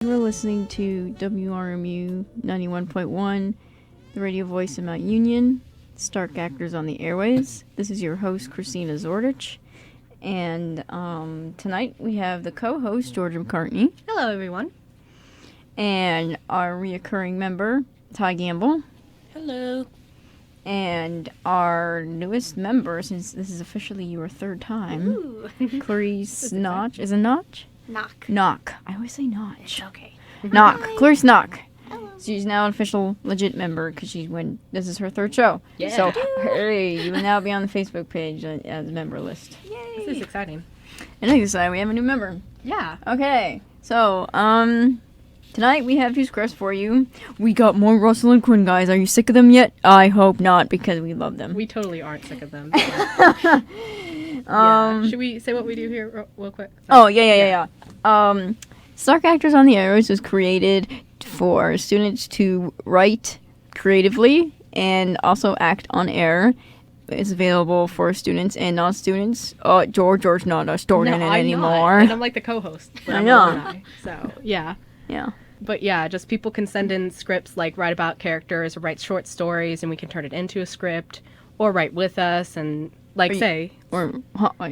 You are listening to WRMU 91.1, the radio voice of Mount Union, Stark Actors on the Airwaves. This is your host, Christina Zordich. And tonight we have the co-host, George McCartney. Hello, everyone. And our reoccurring member, Ty Gamble. Hello. And our newest member, since this is officially your third time, Clarice Notch. Is it Notch? Knock. I always say Notch. It's okay. Knock. Clarice Knock. Hello. She's now an official legit member because this is her third show. Yeah. So, hey, you will now be on the Facebook page as a member list. Yay. This is exciting. And next time we have a new member. Yeah. Okay. So, tonight we have two scripts for you. We got more Russel and Quinn, guys. Are you sick of them yet? I hope not, because we love them. We totally aren't sick of them. Should we say what we do here real quick? Oh, yeah. Stark Actors on the Airwaves was created for students to write creatively and also act on air. It's available for students and non-students. George not a student anymore. Not. And I'm like the co-host. I know. So, yeah. Yeah. But yeah, just people can send in scripts, like write about characters or write short stories, and we can turn it into a script, or write with us and keep going. Sorry.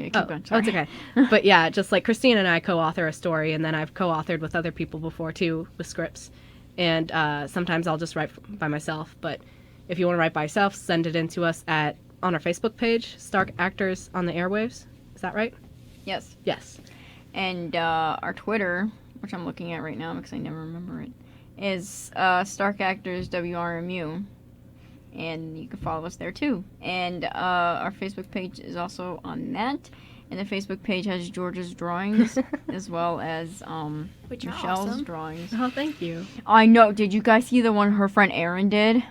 It's okay. But yeah, just like Christina and I co-author a story, and then I've co-authored with other people before too with scripts. And sometimes I'll just write by myself. But if you want to write by yourself, send it in to us on our Facebook page, Stark Actors on the Airwaves. Is that right? Yes. Yes. And our Twitter, which I'm looking at right now because I never remember it, is Stark Actors WRMU. And you can follow us there too. And our Facebook page is also on that. And the Facebook page has George's drawings as well as Which are Michelle's awesome. drawings. Oh, thank you. I know. Did you guys see the one her friend Erin did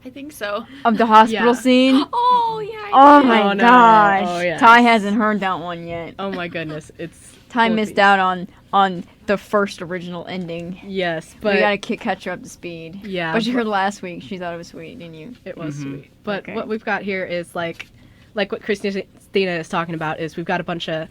I think so. of the hospital Yeah. scene? Oh, yeah. Oh did. my Oh, no. gosh! Oh, yes. Ty hasn't heard that one yet. Oh my goodness, it's Ty full of missed these. out on the first original ending. Yes, but We gotta catch her up to speed. yeah, But you heard last week. She thought it was sweet, didn't you? it was Mhm. sweet. But Okay. what we've got here is like what Christina is talking about is we've got a bunch of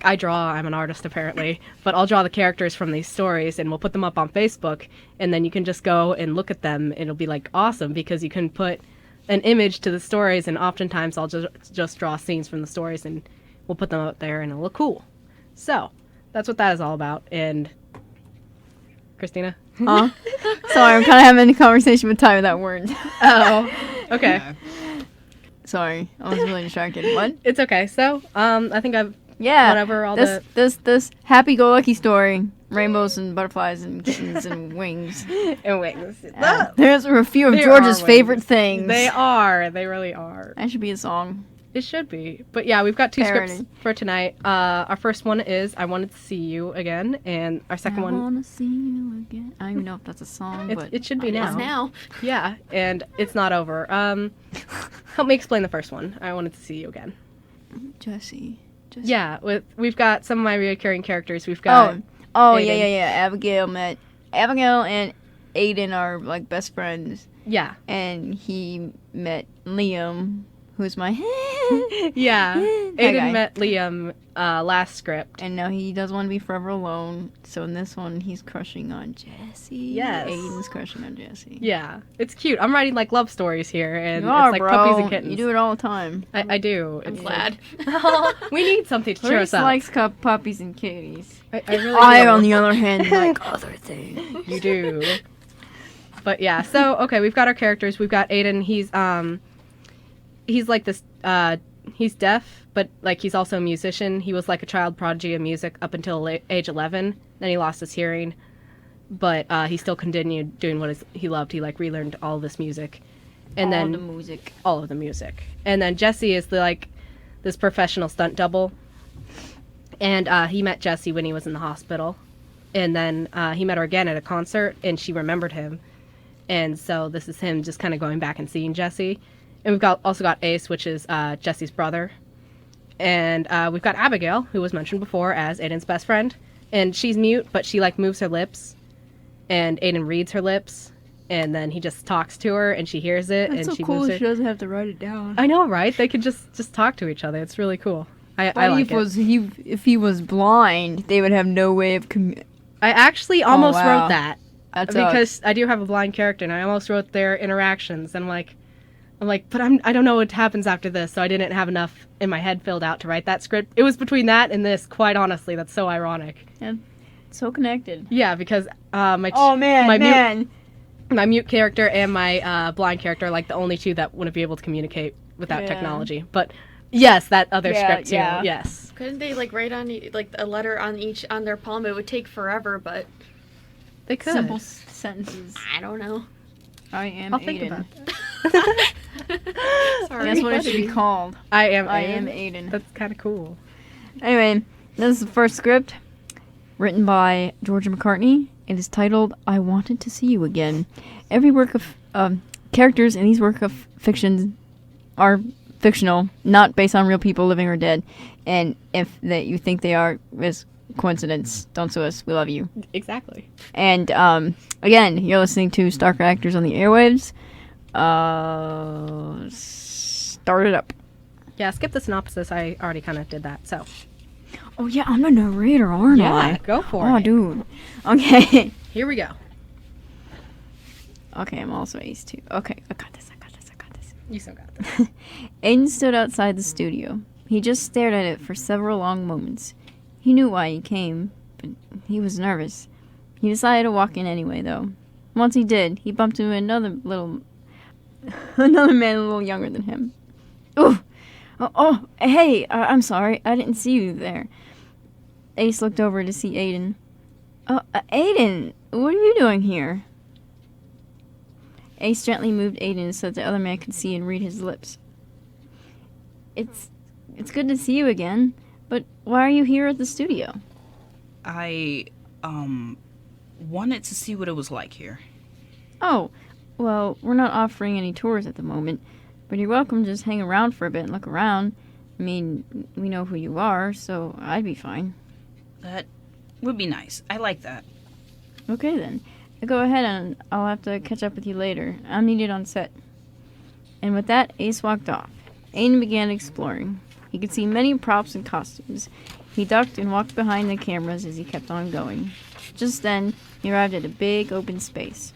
I draw. I'm an artist apparently, but I'll draw the characters from these stories and we'll put them up on Facebook, and then you can just go and look at them. And it'll be awesome because you can put an image to the stories, and oftentimes I'll just draw scenes from the stories and we'll put them up there and it'll look cool. So that's what that is all about. And Christina? Huh? Sorry, I'm kind of having a conversation with Ty without words. Oh, okay. Yeah. Sorry, I was really distracted. What? It's okay. So, I think I've Yeah. whatever all this happy-go-lucky story, rainbows and butterflies and kittens and wings. and wings. There's a few of There George's are favorite wings. things. They are. They really are. That should be a song. It should be. But yeah, we've got two Parody. scripts for tonight. Our first one is I Wanted to See You Again, and our second I one, wanna see you again. I don't even know if that's a song, but it should be It is now. now. Yeah, and it's not over. Help me explain the first one. I Wanted to See You Again. Jessie. Yeah, we've got some of my recurring characters. We've got Oh, Aiden. yeah. Abigail and Aiden are like best friends, yeah. and he met Liam, who's my Yeah. That Aiden guy. met Liam last script. And now he doesn't want to be forever alone. So in this one, he's crushing on Jessie. Yes. Aiden's crushing on Jessie. Yeah, it's cute. I'm writing love stories here, and You are, it's like bro. puppies and kittens. You do it all the time. I do. I'm It's glad. we need something to cheer Clarice us up. likes puppies and kitties. I really I, do. on the other hand, like other things. You do. But yeah, so okay, we've got our characters. We've got Aiden. He's like this. He's deaf, but he's also a musician. He was like a child prodigy of music up until age 11. Then he lost his hearing, but he still continued doing what he loved. He relearned all this music, and all then the music. all of the music. And then Jessie is this professional stunt double, and he met Jessie when he was in the hospital, and then he met her again at a concert, and she remembered him, and so this is him just kind of going back and seeing Jessie. And we've also got Ace, which is Jessie's brother. And we've got Abigail, who was mentioned before as Aiden's best friend. And she's mute, but she moves her lips. And Aiden reads her lips. And then he just talks to her, and she hears it. That's and so she cool. moves She it. doesn't have to write it down. I know, right? They could just talk to each other. It's really cool. I like it. If he was blind, they would have no way of I actually almost wow. wrote that. That's Because I do have a blind character, and I almost wrote their interactions. And I'm like, but I don't know what happens after this, so I didn't have enough in my head filled out to write that script. It was between that and this, quite honestly. That's so ironic. yeah, so connected. Yeah, because my mute character and my blind character are like the only two that wouldn't be able to communicate without Yeah. technology. But yes, that other Yeah, script too. yeah. Yes. Couldn't they like write on like a letter on their palm? It would take forever, but They could. Simple sentences. I don't know. I am I'll Aiden. think about that. Sorry. That's what it should be called. I am Aiden. That's kind of cool. Anyway, this is the first script, written by George McCartney. It is titled "I Wanted to See You Again." Every work of characters in these work of fiction are fictional, not based on real people, living or dead. And if that you think they are, is coincidence. Don't sue us. We love you. Exactly. And again, you're listening to Starker Actors on the Airwaves. Start it up. Yeah, skip the synopsis. I already kind of did that, so. Oh yeah, I'm the narrator, aren't I? go for Oh, it. dude. Okay. Here we go. Okay, I'm also ace too. Okay, I got this. You still got this. Aiden stood outside the studio. He just stared at it for several long moments. He knew why he came, but he was nervous. He decided to walk in anyway, though. Once he did, he bumped into another man a little younger than him. Ooh! Hey, I'm sorry. I didn't see you there. Ace looked over to see Aiden. Aiden, what are you doing here? Ace gently moved Aiden so that the other man could see and read his lips. It's good to see you again, but why are you here at the studio? I, wanted to see what it was like here. Oh, well, we're not offering any tours at the moment, but you're welcome to just hang around for a bit and look around. I mean, we know who you are, so I'd be fine. That would be nice. I like that. Okay then. Go ahead and I'll have to catch up with you later. I'm needed on set. And with that, Ace walked off. Aiden began exploring. He could see many props and costumes. He ducked and walked behind the cameras as he kept on going. Just then, he arrived at a big open space.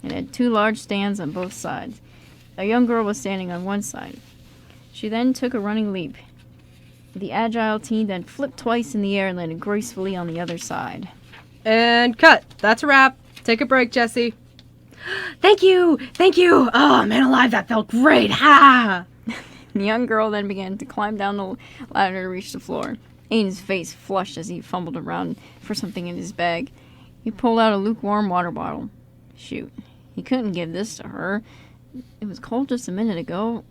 It had two large stands on both sides. A young girl was standing on one side. She then took a running leap. The agile teen then flipped twice in the air and landed gracefully on the other side. And cut. That's a wrap. Take a break, Jessie. Thank you. Oh, man alive, that felt great. Ha! The young girl then began to climb down the ladder to reach the floor. Aiden's face flushed as he fumbled around for something in his bag. He pulled out a lukewarm water bottle. Shoot, he couldn't give this to her. It was cold just a minute ago.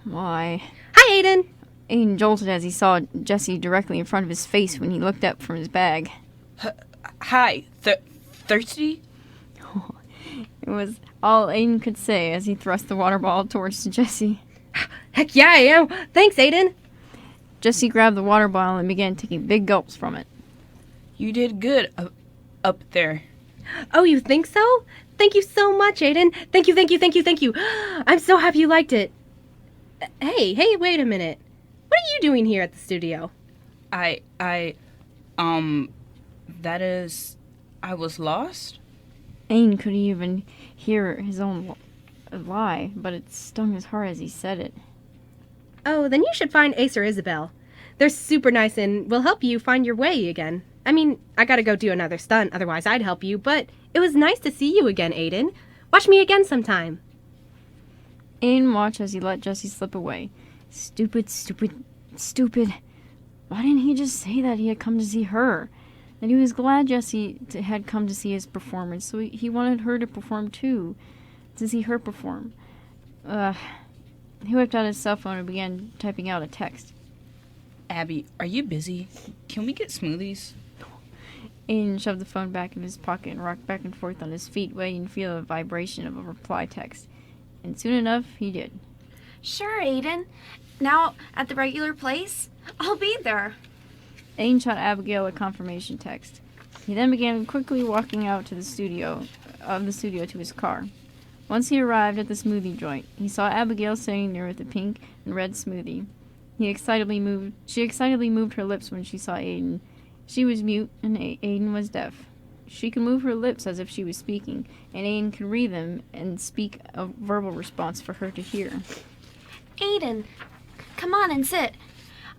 Why? Hi, Aiden. Aiden jolted as he saw Jessie directly in front of his face when he looked up from his bag. Hi, thirsty? It was all Aiden could say as he thrust the water bottle towards Jessie. Heck yeah, I am. Thanks, Aiden. Jessie grabbed the water bottle and began taking big gulps from it. You did good up there. Oh, you think so? Thank you so much, Aiden. Thank you. I'm so happy you liked it. Hey, wait a minute. What are you doing here at the studio? That is, I was lost? Aiden couldn't even hear his own lie, but it stung his heart as he said it. Oh, then you should find Ace or Isabel. They're super nice and will help you find your way again. I mean, I gotta go do another stunt, otherwise I'd help you, but it was nice to see you again, Aiden. Watch me again sometime. Aiden watched as he let Jessie slip away. Stupid. Why didn't he just say that he had come to see her? That he was glad Jessie had come to see his performance, so he wanted her to perform too. To see her perform. He whipped out his cell phone and began typing out a text. Abby, are you busy? Can we get smoothies? Aiden shoved the phone back in his pocket and rocked back and forth on his feet, waiting to feel the vibration of a reply text. And soon enough, he did. Sure, Aiden. Now at the regular place? I'll be there. Aiden shot Abigail a confirmation text. He then began quickly walking out to the studio to his car. Once he arrived at the smoothie joint, he saw Abigail sitting there with a pink and red smoothie. She excitedly moved her lips when she saw Aiden. She was mute and Aiden was deaf. She could move her lips as if she was speaking, and Aiden could read them and speak a verbal response for her to hear. Aiden, come on and sit.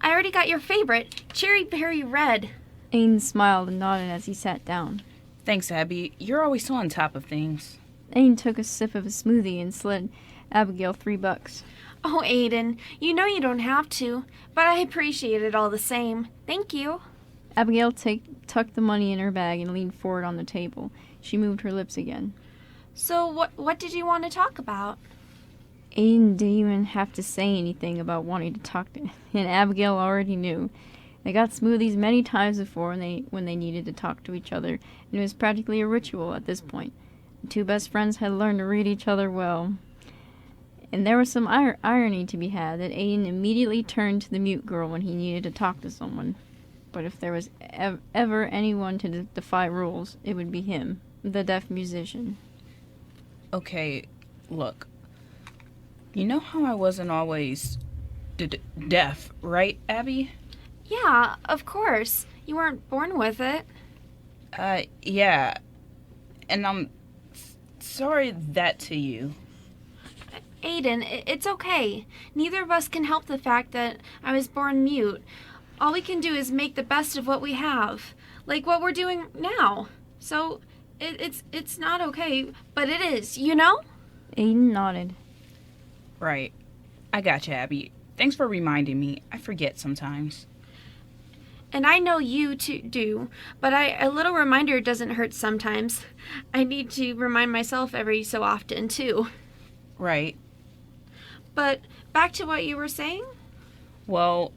I already got your favorite, cherry berry red. Aiden smiled and nodded as he sat down. Thanks, Abby. You're always so on top of things. Aiden took a sip of his smoothie and slid Abigail $3. Oh, Aiden, you know you don't have to, but I appreciate it all the same. Thank you. Abigail tucked the money in her bag and leaned forward on the table. She moved her lips again. So what did you want to talk about? Aiden didn't even have to say anything about wanting to talk to him, and Abigail already knew. They got smoothies many times before when they needed to talk to each other, and it was practically a ritual at this point. The two best friends had learned to read each other well. And there was some irony to be had that Aiden immediately turned to the mute girl when he needed to talk to someone. But if there was ever anyone to defy rules, it would be him, the deaf musician. Okay, look. You know how I wasn't always deaf, right, Abby? Yeah, of course. You weren't born with it. Yeah. And I'm sorry that to you. Aiden, it's okay. Neither of us can help the fact that I was born mute. All we can do is make the best of what we have, like what we're doing now. So, it's not okay, but it is, you know? Aiden nodded. Right. I gotcha, Abby. Thanks for reminding me. I forget sometimes. And I know you do, but a little reminder doesn't hurt sometimes. I need to remind myself every so often, too. Right. But back to what you were saying? Well,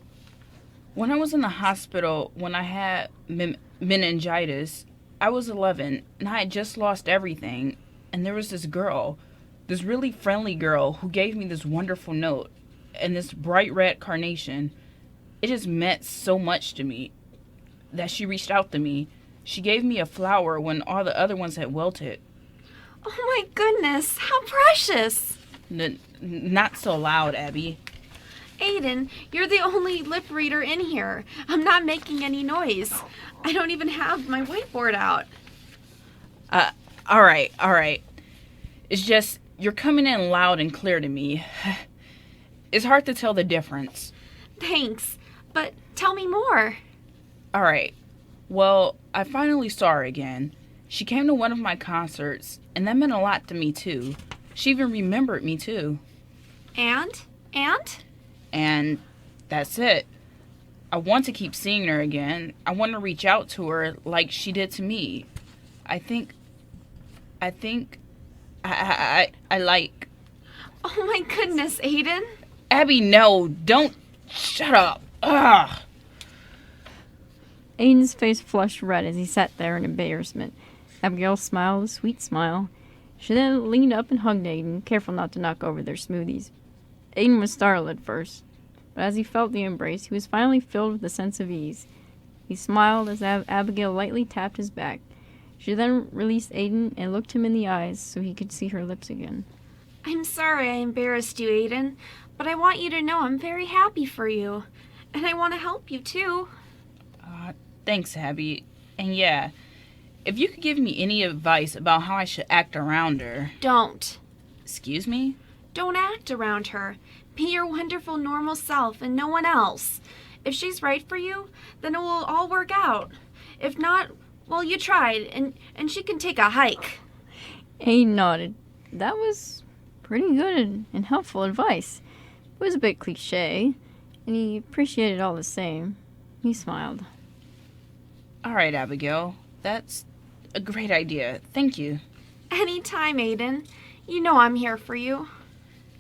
when I was in the hospital, when I had meningitis, I was 11, and I had just lost everything. And there was this girl, this really friendly girl, who gave me this wonderful note and this bright red carnation. It just meant so much to me that she reached out to me. She gave me a flower when all the other ones had wilted. Oh my goodness, how precious! Not so loud, Abby. Aiden, you're the only lip reader in here. I'm not making any noise. I don't even have my whiteboard out. All right. It's just, you're coming in loud and clear to me. It's hard to tell the difference. Thanks, but tell me more. All right. Well, I finally saw her again. She came to one of my concerts, and that meant a lot to me, too. She even remembered me, too. And? And that's it. I want to keep seeing her again. I want to reach out to her like she did to me. I think I like... Oh my goodness, Aiden. Abby, no, don't... Shut up. Ugh. Aiden's face flushed red as he sat there in embarrassment. Abigail smiled a sweet smile. She then leaned up and hugged Aiden, careful not to knock over their smoothies. Aiden was startled at first, but as he felt the embrace, he was finally filled with a sense of ease. He smiled as Abigail lightly tapped his back. She then released Aiden and looked him in the eyes so he could see her lips again. I'm sorry I embarrassed you, Aiden, but I want you to know I'm very happy for you. And I want to help you, too. Thanks, Abby. And yeah, if you could give me any advice about how I should act around her... Don't. Excuse me? Don't act around her. Be your wonderful, normal self and no one else. If she's right for you, then it will all work out. If not, well, you tried, and she can take a hike. Aiden nodded. That was pretty good and helpful advice. It was a bit cliche, and he appreciated it all the same. He smiled. All right, Abigail. That's a great idea. Thank you. Anytime, Aiden. You know I'm here for you.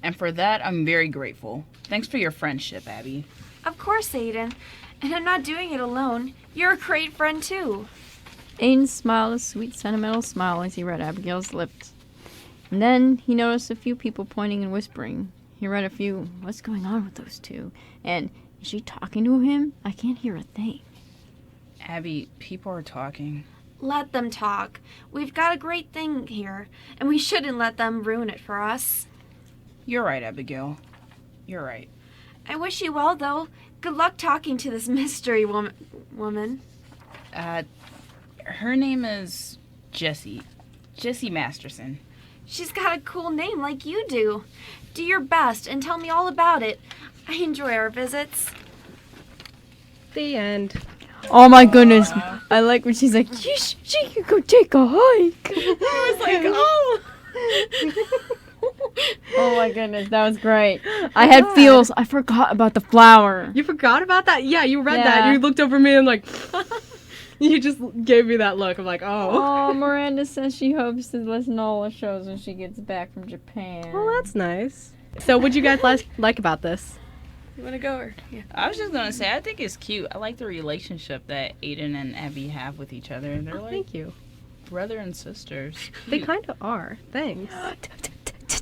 And for that, I'm very grateful. Thanks for your friendship, Abby. Of course, Aiden. And I'm not doing it alone. You're a great friend, too. Aiden smiled a sweet, sentimental smile as he read Abigail's lips. And then he noticed a few people pointing and whispering. He read a few, "What's going on with those two?" And, "Is she talking to him? I can't hear a thing." Abby, people are talking. Let them talk. We've got a great thing here, and we shouldn't let them ruin it for us. You're right, Abigail. You're right. I wish you well, though. Good luck talking to this mystery woman. Her name is Jessie. Jessie Masterson. She's got a cool name like you do. Do your best and tell me all about it. I enjoy our visits. The end. Oh my goodness. I like when she's like, she could go take a hike. I was like, oh. Oh my goodness, that was great. I had feels. I forgot about the flower. You forgot about that? Yeah, you read Yeah. that. You looked over at me and like, you just gave me that look. I'm like, oh. Oh, Miranda says she hopes to listen to all the shows when she gets back from Japan. Well, that's nice. So, what'd you guys like about this? You want to go or? Yeah. I was just gonna say, I think it's cute. I like the relationship that Aiden and Abby have with each other. They're like Thank you. brother and sisters. They kind of are. Thanks.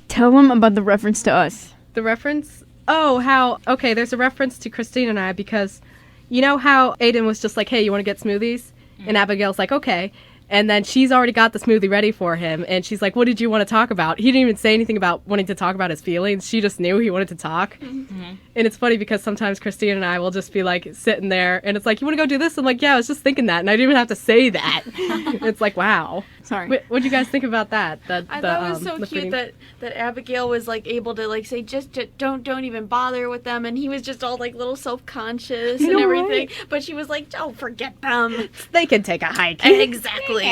Tell them about the reference to us. The reference? Oh, how... Okay, there's a reference to Christine and I because you know how Aiden was just like, hey, you want to get smoothies? And Abigail's like, okay. And then she's already got the smoothie ready for him. And she's like, what did you want to talk about? He didn't even say anything about wanting to talk about his feelings. She just knew he wanted to talk. Mm-hmm. And it's funny because sometimes Christine and I will just be like sitting there and it's like, you want to go do this? I'm like, yeah, I was just thinking that. And I didn't even have to say that. It's like, wow. Sorry. What'd you guys think about that? I thought it was so the cute feeding? that Abigail was like able to like say just don't even bother with them, and he was just all like little self-conscious and know, everything. But she was like, don't forget them. They can take a hike. Exactly.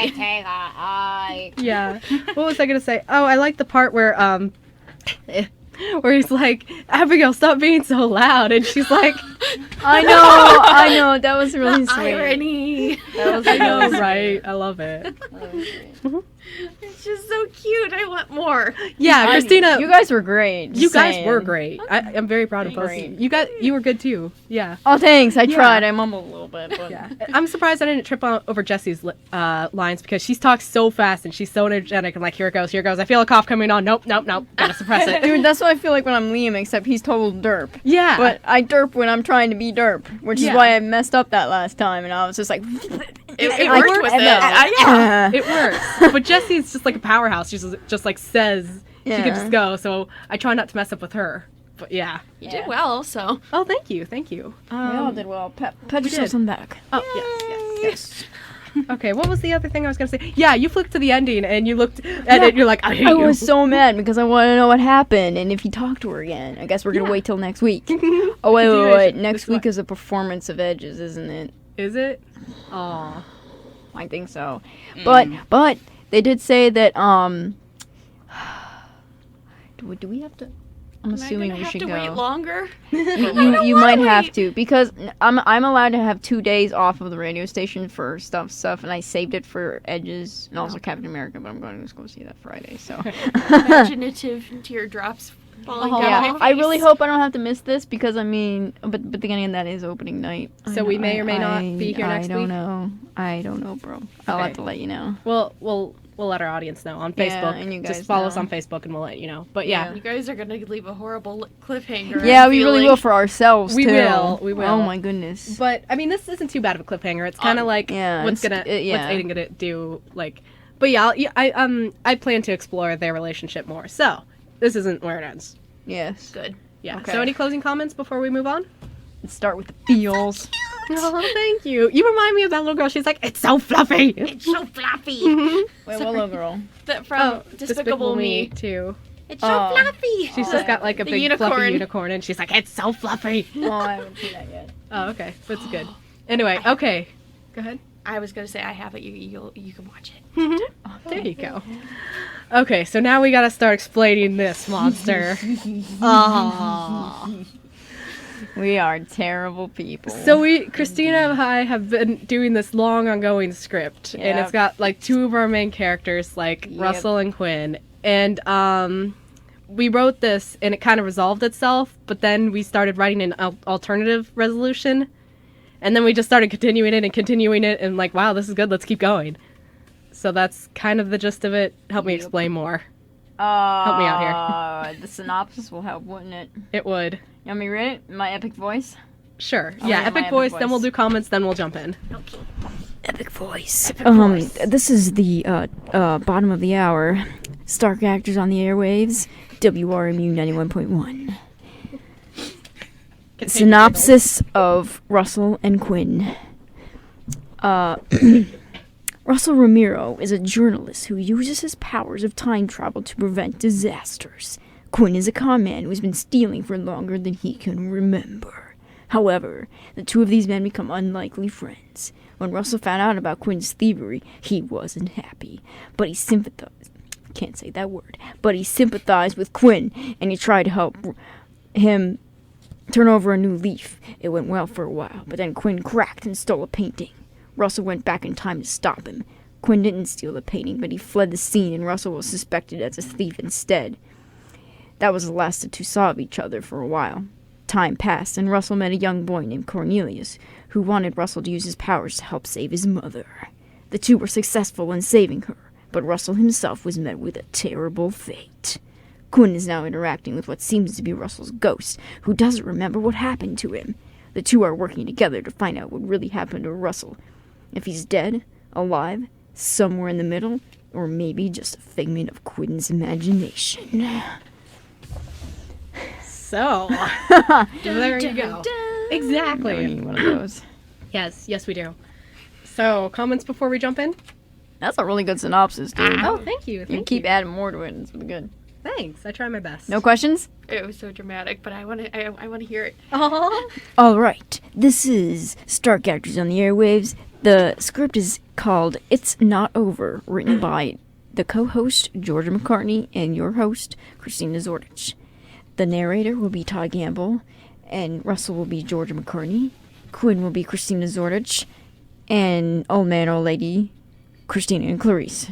Yeah. What was I gonna say? Oh, I like the part where where he's like, Abigail, stop being so loud, and she's like, I know. That was really sweet. Irony. That was I know, really right? I love it. sweet. It's just so cute. I want more. Yeah, Christina, You guys were great. you just guys saying. were great. I'm very proud of both of you. You were good too. Yeah. Oh, thanks. I Yeah. tried. I mumbled a little bit, but Yeah. I'm surprised I didn't trip over Jessie's lines because she talks so fast and she's so energetic and like, here it goes. I feel a cough coming on. Nope. Gotta suppress it. Dude, that's what I feel like when I'm Liam, except he's total derp. Yeah. But I derp when I'm trying to be derp, which is Yeah. why I messed up that last time, and I was just like... It I worked worked with and it. then- It works. But Jessie's just like a powerhouse. She's just like says she Yeah. can just go. So I try not to mess up with her. But yeah. You did well, so. Oh, thank you. We all did well. Pat yourself did. on the back. Oh, yes. Okay, what was the other thing I was going to say? Yeah, you flipped to the ending and you looked at it and you're like, I hate I you. was so mad because I want to know what happened and if he talked to her again. I guess we're going to wait till next week. Oh, wait. Continuation. Next This week one. is a performance of Edge's, isn't it? Is it? Aw. I think so. But they did say that, do we have to... I'm assuming Am I we gonna should have to go. wait longer? You might have to because I'm allowed to have 2 days off of the radio station for stuff, and I saved it for Edges and also Captain America. But I'm going to go see that Friday. So Imaginative teardrops falling down yeah, my face. I really hope I don't have to miss this because I mean, but then again, that is opening night. So we may or may not be here next week? I don't know, bro. I'll Okay. have to let you know. Well, we'll let our audience know on Yeah, Facebook. and you guys Just follow us know. on Facebook and we'll let you know. But yeah. You guys are gonna leave a horrible cliffhanger. Yeah, I'm we really feeling. will for ourselves We too. will, we will. Oh my goodness. But I mean, this isn't too bad of a cliffhanger. It's kind of like yeah, what's yeah. Aiden gonna do? Like, but yeah, I plan to explore their relationship more. So this isn't where it ends. Yes. Good. Yeah. Okay. So any closing comments before we move on? Let's start with the feels. Oh, thank you. You remind me of that little girl. She's like, it's so fluffy. It's so fluffy. Wait, what little girl? That from Despicable Me. too. It's so Oh. fluffy. She's just got like a The big unicorn. fluffy unicorn, and she's like, it's so fluffy. Oh, I haven't seen that yet. Oh, okay. That's good. Anyway, okay. Go ahead. I was gonna say I have it. You can watch it. There you go. Okay, so now we gotta start explaining this monster. Aww. We are terrible people. So Christina and I have been doing this long ongoing script, and it's Yep. got like 2 of our main characters, like Yep. Russell and Quinn, and we wrote this, and it kind of resolved itself, but then we started writing an alternative resolution, and then we just started continuing it, and like, wow, this is good, let's keep going. So that's kind of the gist of it. Help me explain more. Help me out here. The synopsis will help, wouldn't it? It would. You want me to read it in my epic voice? Sure. I'll Yeah, read my epic voice, then voice. we'll do comments, then we'll jump in. Epic voice. voice. This is the bottom of the hour. Stark actors on the airwaves. WRMU 91.1. Synopsis of Russell and Quinn. Russell Ramiro is a journalist who uses his powers of time travel to prevent disasters. Quinn is a con man who has been stealing for longer than he can remember. However, the two of these men become unlikely friends. When Russell found out about Quinn's thievery, he wasn't happy, but he sympathized. Can't say that word. But he sympathized with Quinn, and he tried to help him turn over a new leaf. It went well for a while, but then Quinn cracked and stole a painting. Russell went back in time to stop him. Quinn didn't steal the painting, but he fled the scene, and Russell was suspected as a thief instead. That was the last the two saw of each other for a while. Time passed, and Russell met a young boy named Cornelius, who wanted Russell to use his powers to help save his mother. The two were successful in saving her, but Russell himself was met with a terrible fate. Quinn is now interacting with what seems to be Russell's ghost, who doesn't remember what happened to him. The two are working together to find out what really happened to Russell. If he's dead, alive, somewhere in the middle, or maybe just a figment of Quinn's imagination. So, there you go. We Exactly. need one of those. Yes, we do. So, comments before we jump in? That's a really good synopsis, dude. Oh, thank you. You Thank keep you. adding more to it. It's really good. Thanks. I try my best. No questions? It was so dramatic, but I want to hear it. Aw. All right. This is Stark Actors on the Airwaves. The script is called It's Not Over, written by the co-host Georgia McCartney and your host Christina Zordich. The narrator will be Todd Gamble, and Russell will be Georgia McCartney. Quinn will be Christina Zordich, and old man, old lady, Christina and Clarice.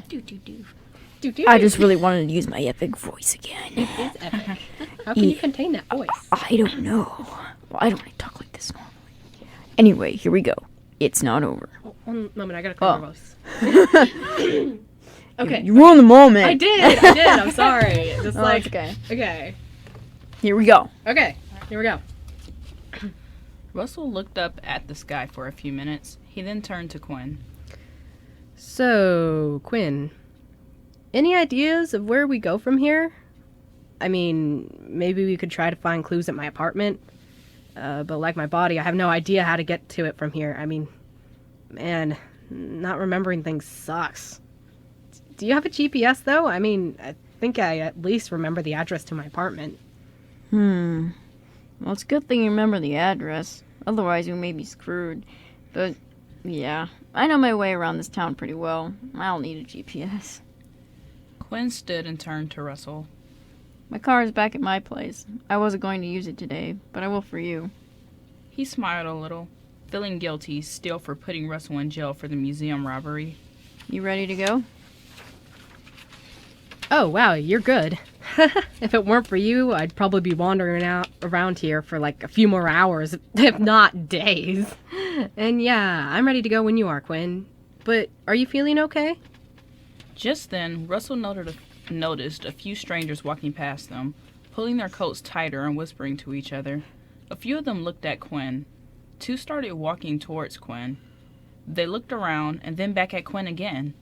I just really wanted to use my epic voice again. It is epic. How can you contain that voice? I don't know. Well, I don't talk like this normally. Anyway, here we go. It's not over. Oh, one moment, I gotta clear my voice. Okay. You ruined the moment. I did. I'm sorry. Just Oh, like, it's okay. Okay. Here we go. Okay. Here we go. Russell looked up at the sky for a few minutes. He then turned to Quinn. So, Quinn, any ideas of where we go from here? I mean, maybe we could try to find clues at my apartment. But like my body, I have no idea how to get to it from here. I mean, man, not remembering things sucks. Do you have a GPS, though? I mean, I think I at least remember the address to my apartment. Well, it's a good thing you remember the address. Otherwise, we may be screwed. But, yeah, I know my way around this town pretty well. I don't need a GPS. Quinn stood and turned to Russell. My car is back at my place. I wasn't going to use it today, but I will for you. He smiled a little, feeling guilty still for putting Russell in jail for the museum robbery. You ready to go? Oh, wow, you're good. If it weren't for you, I'd probably be wandering out around here for like a few more hours, if not days. And yeah, I'm ready to go when you are, Quinn. But are you feeling okay? Just then, Russell noticed a few strangers walking past them, pulling their coats tighter and whispering to each other. A few of them looked at Quinn. Two started walking towards Quinn. They looked around and then back at Quinn again.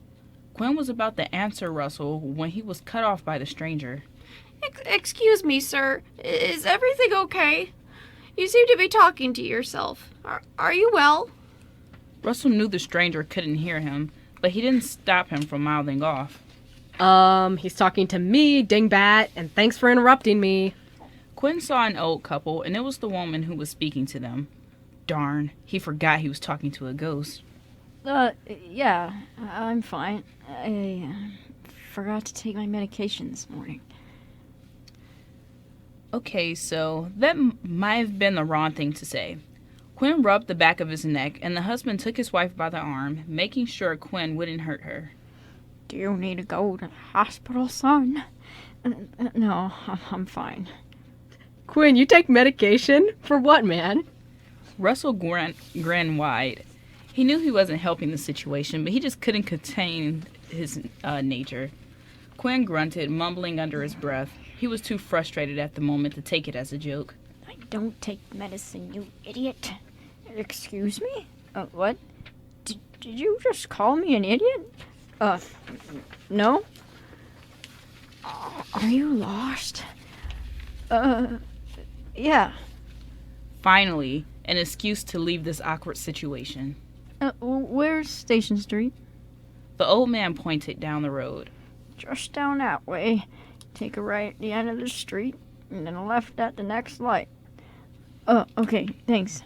Quinn was about to answer Russell when he was cut off by the stranger. Excuse me, sir. Is everything okay? You seem to be talking to yourself. Are you well? Russell knew the stranger couldn't hear him, but he didn't stop him from mouthing off. He's talking to me, dingbat, and thanks for interrupting me. Quinn saw an old couple, and it was the woman who was speaking to them. Darn, he forgot he was talking to a ghost. Yeah, I'm fine. I forgot to take my medication this morning. Okay, so that might have been the wrong thing to say. Quinn rubbed the back of his neck, and the husband took his wife by the arm, making sure Quinn wouldn't hurt her. Do you need to go to the hospital, son? No, I'm fine. Quinn, you take medication? For what, man? Russell grinned wide. He knew he wasn't helping the situation, but he just couldn't contain his nature. Quinn grunted, mumbling under his breath. He was too frustrated at the moment to take it as a joke. I don't take medicine, you idiot. Excuse me? What? Did you just call me an idiot? No? Are you lost? Yeah. Finally, an excuse to leave this awkward situation. Where's Station Street? The old man pointed down the road. Just down that way. Take a right at the end of the street, and then a left at the next light. Oh, okay, thanks.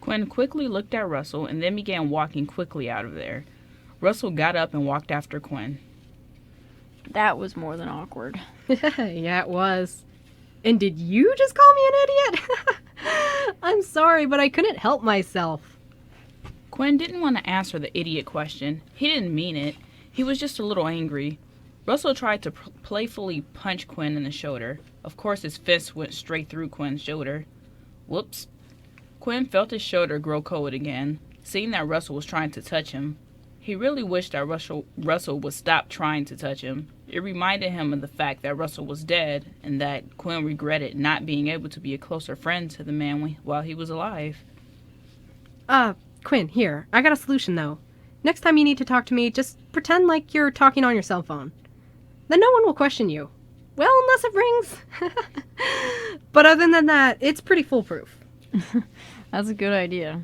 Quinn quickly looked at Russell and then began walking quickly out of there. Russell got up and walked after Quinn. That was more than awkward. Yeah, it was. And did you just call me an idiot? I'm sorry, but I couldn't help myself. Quinn didn't want to answer the idiot question. He didn't mean it. He was just a little angry. Russell tried to playfully punch Quinn in the shoulder. Of course, his fist went straight through Quinn's shoulder. Whoops. Quinn felt his shoulder grow cold again, seeing that Russell was trying to touch him. He really wished that Russell would stop trying to touch him. It reminded him of the fact that Russell was dead, and that Quinn regretted not being able to be a closer friend to the man while he was alive. Quinn, here. I got a solution, though. Next time you need to talk to me, just pretend like you're talking on your cell phone. Then no one will question you. Well, unless it rings. But other than that, it's pretty foolproof. That's a good idea.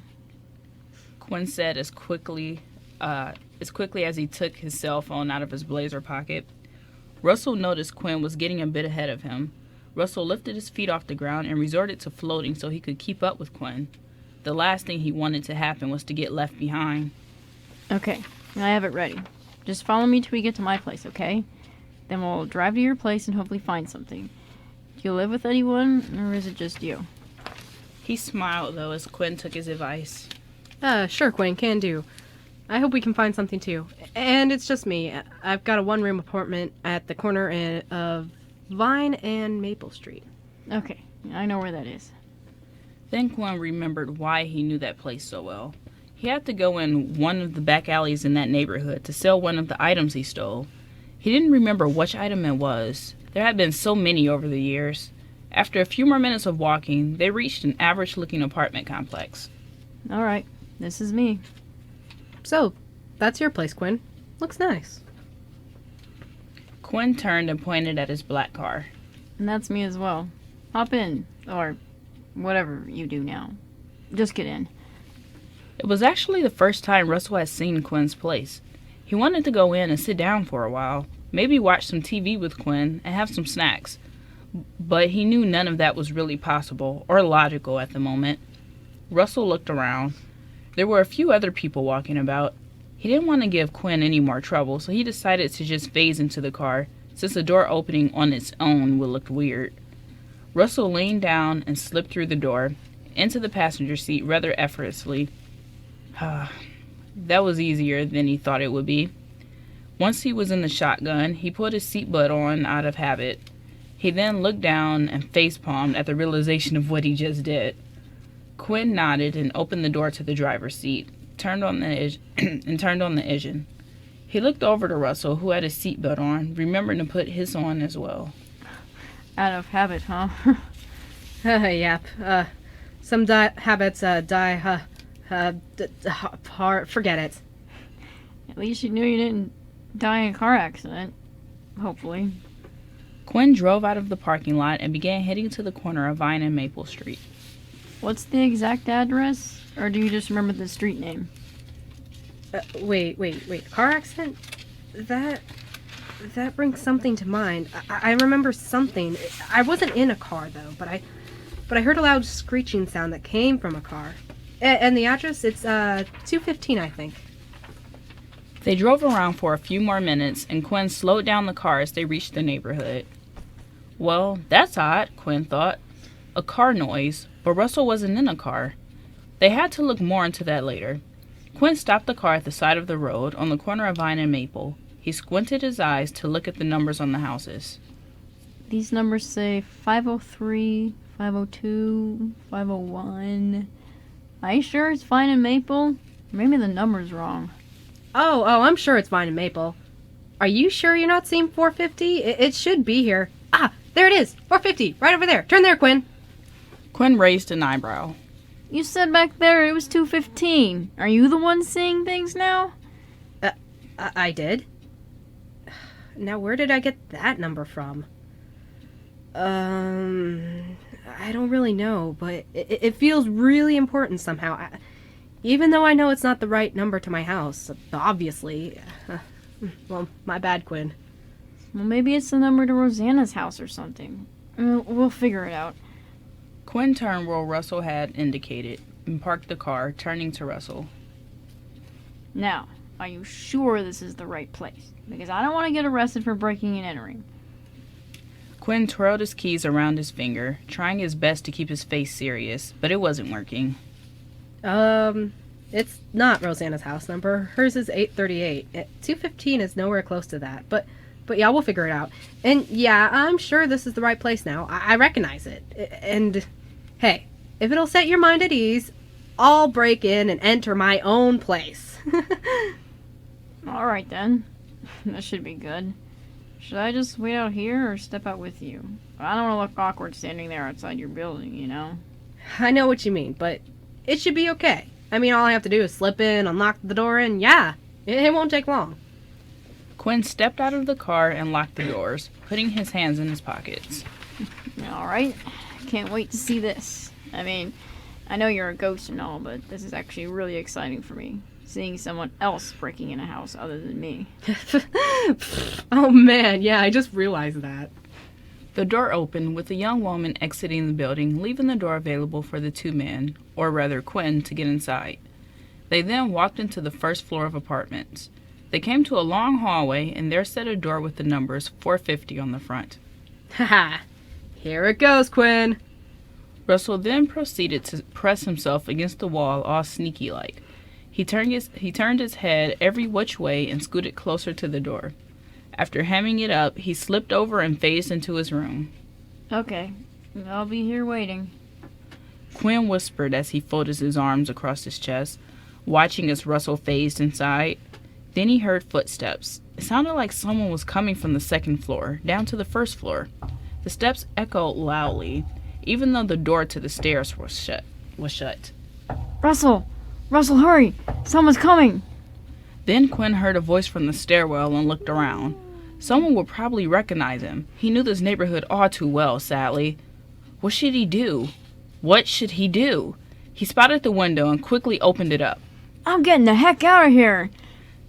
Quinn said as quickly as he took his cell phone out of his blazer pocket. Russell noticed Quinn was getting a bit ahead of him. Russell lifted his feet off the ground and resorted to floating so he could keep up with Quinn. The last thing he wanted to happen was to get left behind. Okay, I have it ready. Just follow me till we get to my place, okay? Then we'll drive to your place and hopefully find something. Do you live with anyone, or is it just you? He smiled, though, as Quinn took his advice. Sure, Quinn, can do. I hope we can find something, too. And it's just me. I've got a one-room apartment at the corner of Vine and Maple Street. Okay, I know where that is. Then Quinn remembered why he knew that place so well. He had to go in one of the back alleys in that neighborhood to sell one of the items he stole. He didn't remember which item it was. There had been so many over the years. After a few more minutes of walking, they reached an average-looking apartment complex. All right, this is me. So, that's your place, Quinn. Looks nice. Quinn turned and pointed at his black car. And that's me as well. Hop in, or whatever you do now. Just get in. It was actually the first time Russell had seen Quinn's place. He wanted to go in and sit down for a while, maybe watch some TV with Quinn and have some snacks. But he knew none of that was really possible or logical at the moment. Russell looked around. There were a few other people walking about. He didn't want to give Quinn any more trouble, so he decided to just phase into the car, since the door opening on its own would look weird. Russell leaned down and slipped through the door, into the passenger seat rather effortlessly. That was easier than he thought it would be. Once he was in the shotgun, he put his seatbelt on out of habit. He then looked down and facepalmed at the realization of what he just did. Quinn nodded and opened the door to the driver's seat, turned on the engine. He looked over to Russell, who had his seatbelt on, remembering to put his on as well. Out of habit, huh? Yep. Some habits die hard. Forget it. At least you knew you didn't die in a car accident. Hopefully. Quinn drove out of the parking lot and began heading to the corner of Vine and Maple Street. What's the exact address? Or do you just remember the street name? Wait. Car accident? That brings something to mind. I remember something. I wasn't in a car, though, but I heard a loud screeching sound that came from a car. And the address, it's 215, I think. They drove around for a few more minutes, and Quinn slowed down the car as they reached the neighborhood. Well, that's odd, Quinn thought. A car noise, but Russell wasn't in a car. They had to look more into that later. Quinn stopped the car at the side of the road on the corner of Vine and Maple. He squinted his eyes to look at the numbers on the houses. These numbers say 503, 502, 501. Are you sure it's Vine and Maple? Maybe the number's wrong. Oh, I'm sure it's Vine and Maple. Are you sure you're not seeing 450? It should be here. Ah, there it is. 450, right over there. Turn there, Quinn. Quinn raised an eyebrow. You said back there it was 215. Are you the one seeing things now? I did. Now, where did I get that number from? I don't really know, but it feels really important somehow. Even though I know it's not the right number to my house, obviously. Well, my bad, Quinn. Well, maybe it's the number to Rosanna's house or something. We'll figure it out. Quinn turned where Russell had indicated and parked the car, turning to Russell. Now, are you sure this is the right place? Because I don't want to get arrested for breaking and entering. Quinn twirled his keys around his finger, trying his best to keep his face serious, but it wasn't working. It's not Rosanna's house number. Hers is 838. 215 is nowhere close to that. But yeah, we'll figure it out. And yeah, I'm sure this is the right place now. I recognize it. And hey, if it'll set your mind at ease, I'll break in and enter my own place. Alright then. That should be good. Should I just wait out here or step out with you? I don't want to look awkward standing there outside your building, you know? I know what you mean, but it should be okay. I mean, all I have to do is slip in, unlock the door, and yeah, it won't take long. Quinn stepped out of the car and locked the doors, putting his hands in his pockets. Alright. Can't wait to see this. I mean, I know you're a ghost and all, but this is actually really exciting for me. Seeing someone else breaking in a house other than me. Oh man, yeah, I just realized that. The door opened with a young woman exiting the building, leaving the door available for the two men, or rather Quinn, to get inside. They then walked into the first floor of apartments. They came to a long hallway, and there sat a door with the numbers 450 on the front. Haha, here it goes, Quinn. Russell then proceeded to press himself against the wall, all sneaky-like. He turned his head every which way and scooted closer to the door. After hamming it up, he slipped over and phased into his room. Okay, I'll be here waiting. Quinn whispered as he folded his arms across his chest, watching as Russell phased inside. Then he heard footsteps. It sounded like someone was coming from the second floor, down to the first floor. The steps echoed loudly, even though the door to the stairs was shut. Russell! Russell, hurry! Someone's coming! Then Quinn heard a voice from the stairwell and looked around. Someone would probably recognize him. He knew this neighborhood all too well, sadly. What should he do? What should he do? He spotted the window and quickly opened it up. I'm getting the heck out of here!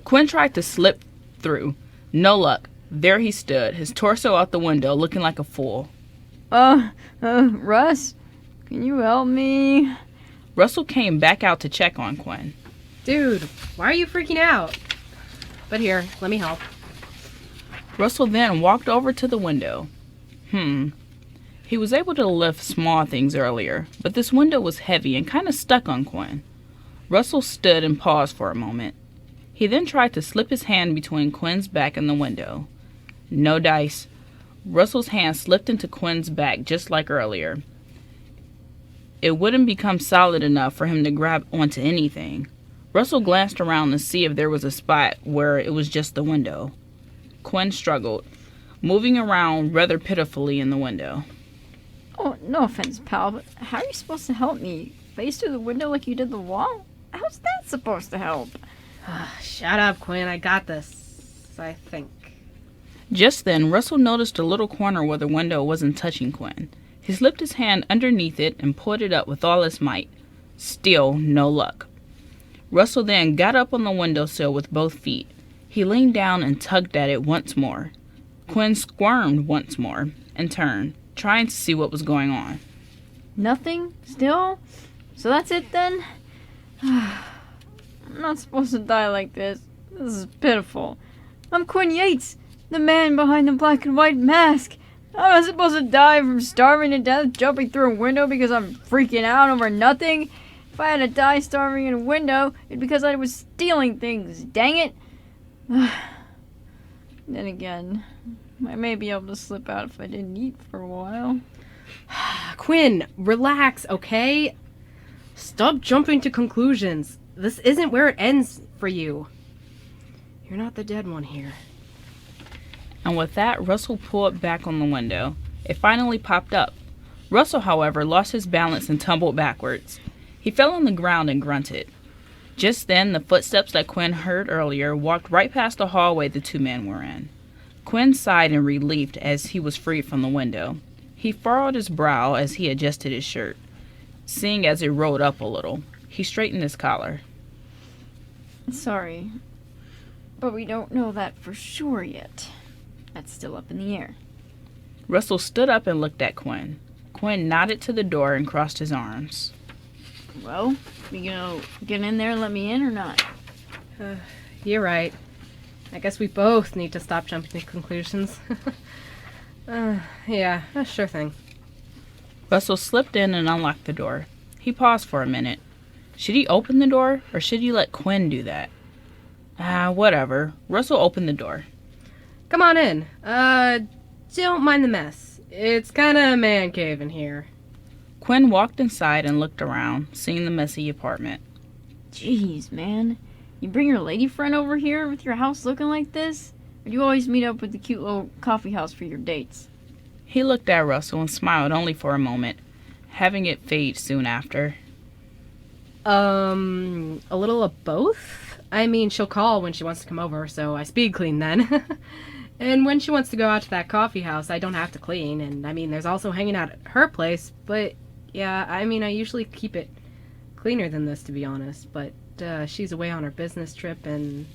Quinn tried to slip through. No luck. There he stood, his torso out the window, looking like a fool. Russ? Can you help me? Russell came back out to check on Quinn. Dude, why are you freaking out? But here, let me help. Russell then walked over to the window. He was able to lift small things earlier, but this window was heavy and kind of stuck on Quinn. Russell stood and paused for a moment. He then tried to slip his hand between Quinn's back and the window. No dice. Russell's hand slipped into Quinn's back just like earlier. It wouldn't become solid enough for him to grab onto anything. Russell glanced around to see if there was a spot where it was just the window. Quinn struggled, moving around rather pitifully in the window. Oh, no offense, pal, but how are you supposed to help me? Face through the window like you did the wall? How's that supposed to help? Shut up, Quinn. I got this, I think. Just then, Russell noticed a little corner where the window wasn't touching Quinn. He slipped his hand underneath it and pulled it up with all his might. Still no luck. Russell then got up on the windowsill with both feet. He leaned down and tugged at it once more. Quinn squirmed once more and turned, trying to see what was going on. Nothing? Still? So that's it then? I'm not supposed to die like this. This is pitiful. I'm Quinn Yates, the man behind the black and white mask. How am I supposed to die from starving to death jumping through a window because I'm freaking out over nothing? If I had to die starving in a window, it'd because I was stealing things. Dang it. Then again, I may be able to slip out if I didn't eat for a while. Quinn, relax, okay? Stop jumping to conclusions. This isn't where it ends for you. You're not the dead one here. And with that, Russell pulled back on the window. It finally popped up. Russell, however, lost his balance and tumbled backwards. He fell on the ground and grunted. Just then, the footsteps that Quinn heard earlier walked right past the hallway the two men were in. Quinn sighed in relief as he was freed from the window. He furrowed his brow as he adjusted his shirt, seeing as it rolled up a little. He straightened his collar. Sorry, but we don't know that for sure yet. That's still up in the air. Russell stood up and looked at Quinn. Quinn nodded to the door and crossed his arms. Well, you gonna get in there and let me in or not? You're right. I guess we both need to stop jumping to conclusions. Yeah, sure thing. Russell slipped in and unlocked the door. He paused for a minute. Should he open the door, or should he let Quinn do that? Whatever. Russell opened the door. Come on in. Don't mind the mess. It's kinda a man cave in here. Quinn walked inside and looked around, seeing the messy apartment. Jeez, man. You bring your lady friend over here with your house looking like this? Or do you always meet up with the cute little coffee house for your dates? He looked at Russell and smiled only for a moment, having it fade soon after. A little of both? I mean, she'll call when she wants to come over, so I speed clean then. And when she wants to go out to that coffee house, I don't have to clean. And, I mean, there's also hanging out at her place, but, yeah, I mean, I usually keep it cleaner than this, to be honest. But, she's away on her business trip, and,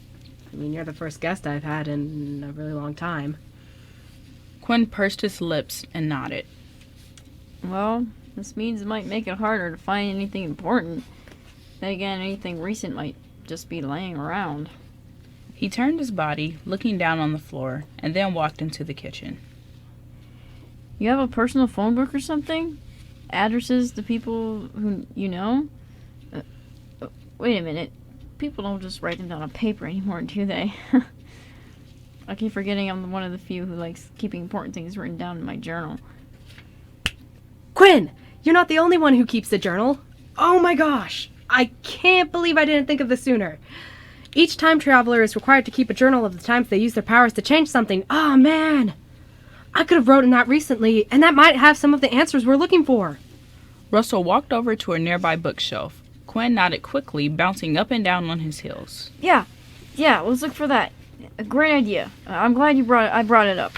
I mean, you're the first guest I've had in a really long time. Quinn pursed his lips and nodded. Well, this means it might make it harder to find anything important. Then again, anything recent might just be laying around. He turned his body, looking down on the floor, and then walked into the kitchen. You have a personal phone book or something? Addresses to people who you know? Wait a minute. People don't just write them down on paper anymore, do they? I keep forgetting I'm one of the few who likes keeping important things written down in my journal. Quinn! You're not the only one who keeps a journal. Oh my gosh! I can't believe I didn't think of this sooner. Each time traveler is required to keep a journal of the times they use their powers to change something. Oh man! I could have written that recently, and that might have some of the answers we're looking for. Russell walked over to a nearby bookshelf. Quinn nodded quickly, bouncing up and down on his heels. Yeah, let's look for that. A great idea. I'm glad I brought it up.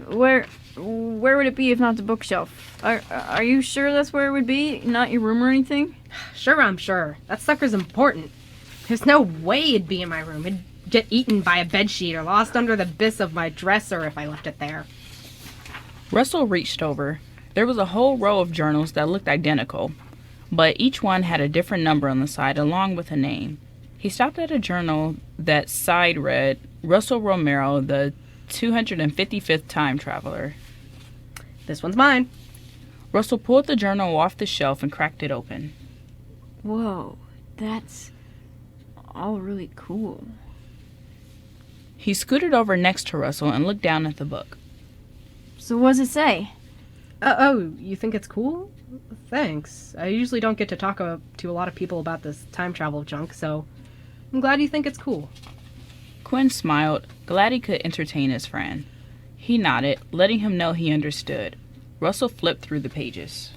Where would it be if not the bookshelf? Are you sure that's where it would be? Not your room or anything? Sure, I'm sure. That sucker's important. There's no way it'd be in my room. It'd get eaten by a bedsheet or lost under the biss of my dresser if I left it there. Russell reached over. There was a whole row of journals that looked identical, but each one had a different number on the side along with a name. He stopped at a journal that side read, Russell Romero, the 255th Time Traveler. This one's mine. Russell pulled the journal off the shelf and cracked it open. Whoa, that's all really cool. He scooted over next to Russell and looked down at the book. So what does it say? Oh, you think it's cool? Thanks. I usually don't get to talk to a lot of people about this time travel junk, so I'm glad you think it's cool. Quinn smiled, glad he could entertain his friend. He nodded, letting him know he understood. Russell flipped through the pages.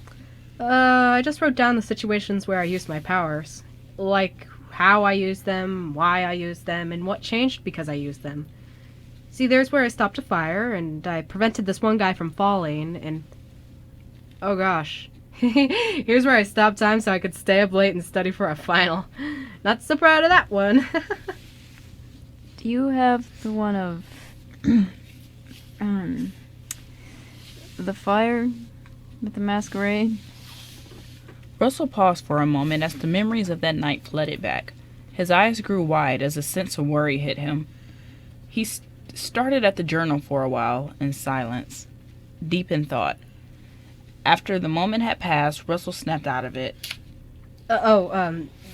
I just wrote down the situations where I used my powers. Like how I used them, why I used them, and what changed because I used them. See, there's where I stopped a fire, and I prevented this one guy from falling, and... oh gosh. Here's where I stopped time so I could stay up late and study for a final. Not so proud of that one. Do you have the one of... the fire with the masquerade? Russell paused for a moment as the memories of that night flooded back. His eyes grew wide as a sense of worry hit him. He started at the journal for a while in silence, deep in thought. After the moment had passed, Russell snapped out of it.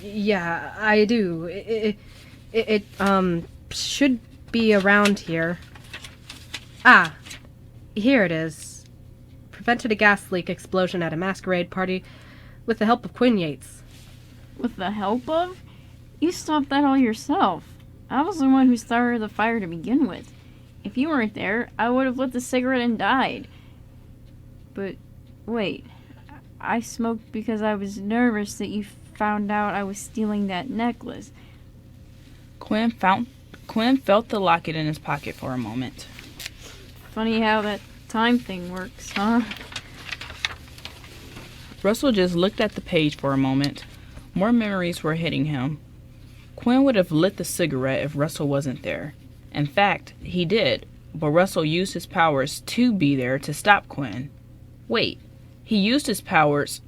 Yeah, I do. It should be around here. Ah, here it is. Prevented a gas leak explosion at a masquerade party with the help of Quinn Yates. With the help of? You stopped that all yourself. I was the one who started the fire to begin with. If you weren't there, I would have lit the cigarette and died. But, wait. I smoked because I was nervous that you found out I was stealing that necklace. Quinn felt the locket in his pocket for a moment. Funny how that time thing works, huh? Russell just looked at the page for a moment. More memories were hitting him. Quinn would have lit the cigarette if Russell wasn't there. In fact, he did, but Russell used his powers to be there to stop Quinn. Wait, he used his powers...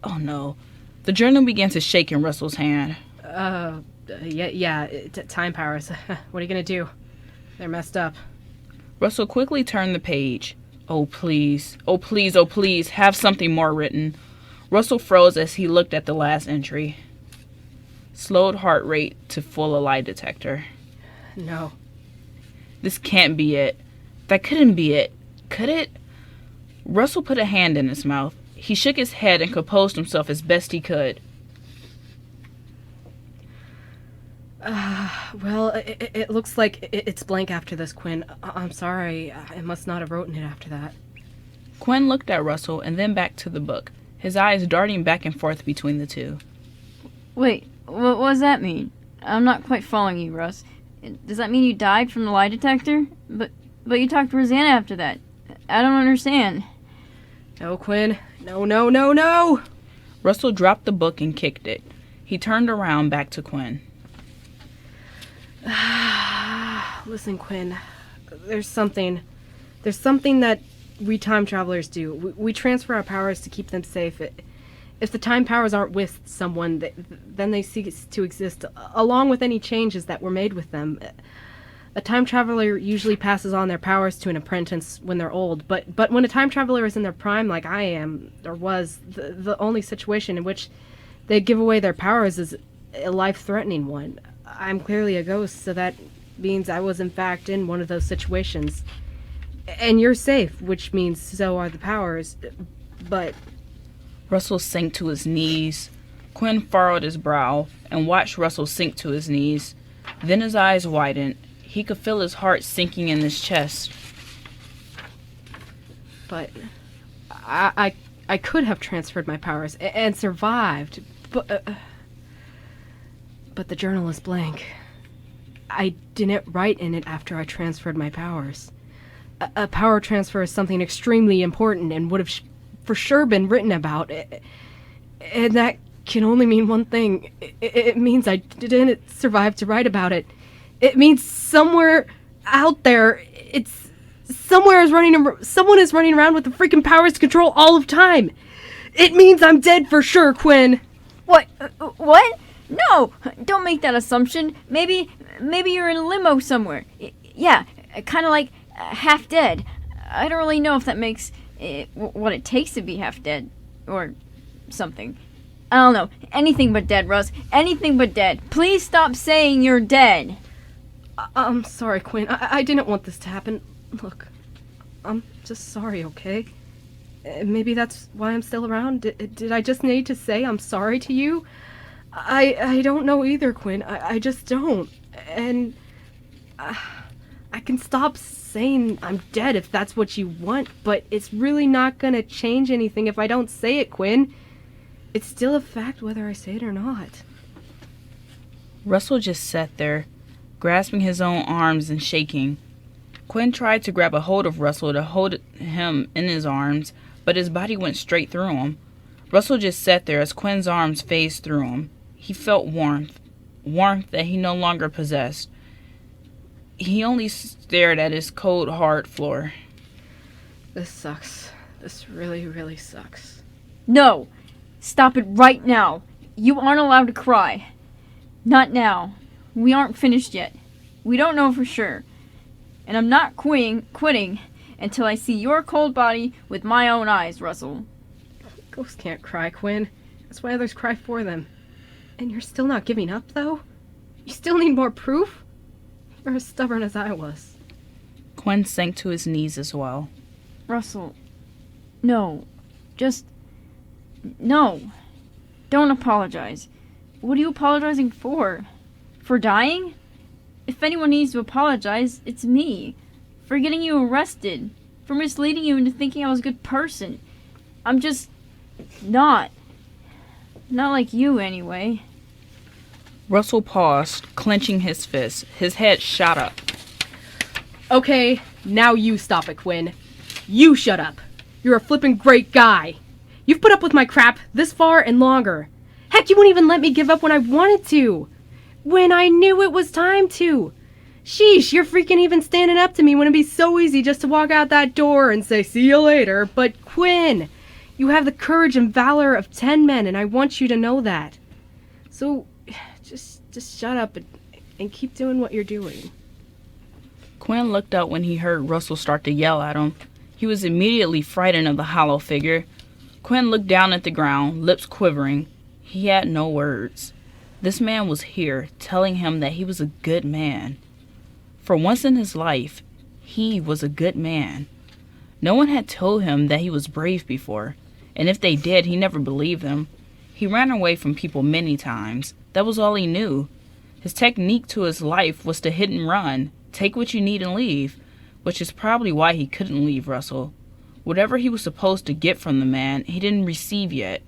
Oh no. The journal began to shake in Russell's hand. Time powers. What are you gonna do? They're messed up. Russell quickly turned the page. Oh please, oh please, oh please, have something more written. Russell froze as he looked at the last entry. Slowed heart rate to full of lie detector. No. This can't be it. That couldn't be it. Could it? Russell put a hand in his mouth. He shook his head and composed himself as best he could. Well, it looks like it's blank after this, Quinn. I'm sorry. I must not have written it after that. Quinn looked at Russell and then back to the book, his eyes darting back and forth between the two. Wait, what does that mean? I'm not quite following you, Russ. Does that mean you died from the lie detector? But you talked to Rosanna after that. I don't understand. No, Quinn. No. Russell dropped the book and kicked it. He turned around back to Quinn. Listen, Quinn. There's something that we time travelers do. We transfer our powers to keep them safe. If the time powers aren't with someone, then they cease to exist, along with any changes that were made with them. A time traveler usually passes on their powers to an apprentice when they're old, but when a time traveler is in their prime, like I am, or was, the only situation in which they give away their powers is a life-threatening one. I'm clearly a ghost, so that means I was in fact in one of those situations. And you're safe, which means so are the powers, but... Russell sank to his knees. Quinn furrowed his brow and watched Russell sink to his knees. Then his eyes widened. He could feel his heart sinking in his chest. But I could have transferred my powers and survived, but the journal is blank. I didn't write in it after I transferred my powers. A power transfer is something extremely important and would have for sure been written about. And that can only mean one thing. It means I didn't survive to write about it. It means somewhere out there, someone is running around with the freaking powers to control all of time. It means I'm dead for sure, Quinn. What? What? No! Don't make that assumption. Maybe you're in a limo somewhere. Yeah, kind of like half dead. I don't really know if that makes what it takes to be half dead, or something. I don't know. Anything but dead, Russ. Anything but dead. Please stop saying you're dead. I'm sorry, Quinn. I didn't want this to happen. Look, I'm just sorry, okay? Maybe that's why I'm still around. Did I just need to say I'm sorry to you? I don't know either, Quinn. I just don't. And I can stop saying I'm dead if that's what you want, but it's really not gonna change anything if I don't say it, Quinn. It's still a fact whether I say it or not. Russell just sat there, grasping his own arms and shaking. Quinn tried to grab a hold of Russell to hold him in his arms, but his body went straight through him. Russell just sat there as Quinn's arms phased through him. He felt warmth that he no longer possessed. He only stared at his cold, hard floor. This sucks. This really, really sucks. No! Stop it right now! You aren't allowed to cry. Not now. We aren't finished yet. We don't know for sure. And I'm not quitting until I see your cold body with my own eyes, Russell. Ghosts can't cry, Quinn. That's why others cry for them. And you're still not giving up, though? You still need more proof? You're as stubborn as I was. Quinn sank to his knees as well. Russell, no. Just... no. Don't apologize. What are you apologizing for? For dying? If anyone needs to apologize, it's me. For getting you arrested. For misleading you into thinking I was a good person. I'm just... not. Not like you, anyway. Russell paused, clenching his fist. His head shot up. Okay, now you stop it, Quinn. You shut up. You're a flippin' great guy. You've put up with my crap this far and longer. Heck, you wouldn't even let me give up when I wanted to. When I knew it was time to. Sheesh, you're freaking even standing up to me when it'd be so easy just to walk out that door and say, see you later. But Quinn, you have the courage and valor of 10 men, and I want you to know that. So, just shut up and keep doing what you're doing. Quinn looked up when he heard Russell start to yell at him. He was immediately frightened of the hollow figure. Quinn looked down at the ground, lips quivering. He had no words. This man was here, telling him that he was a good man. For once in his life, he was a good man. No one had told him that he was brave before, and if they did, he never believed them. He ran away from people many times. That was all he knew. His technique to his life was to hit and run, take what you need and leave, which is probably why he couldn't leave Russell. Whatever he was supposed to get from the man, he didn't receive yet.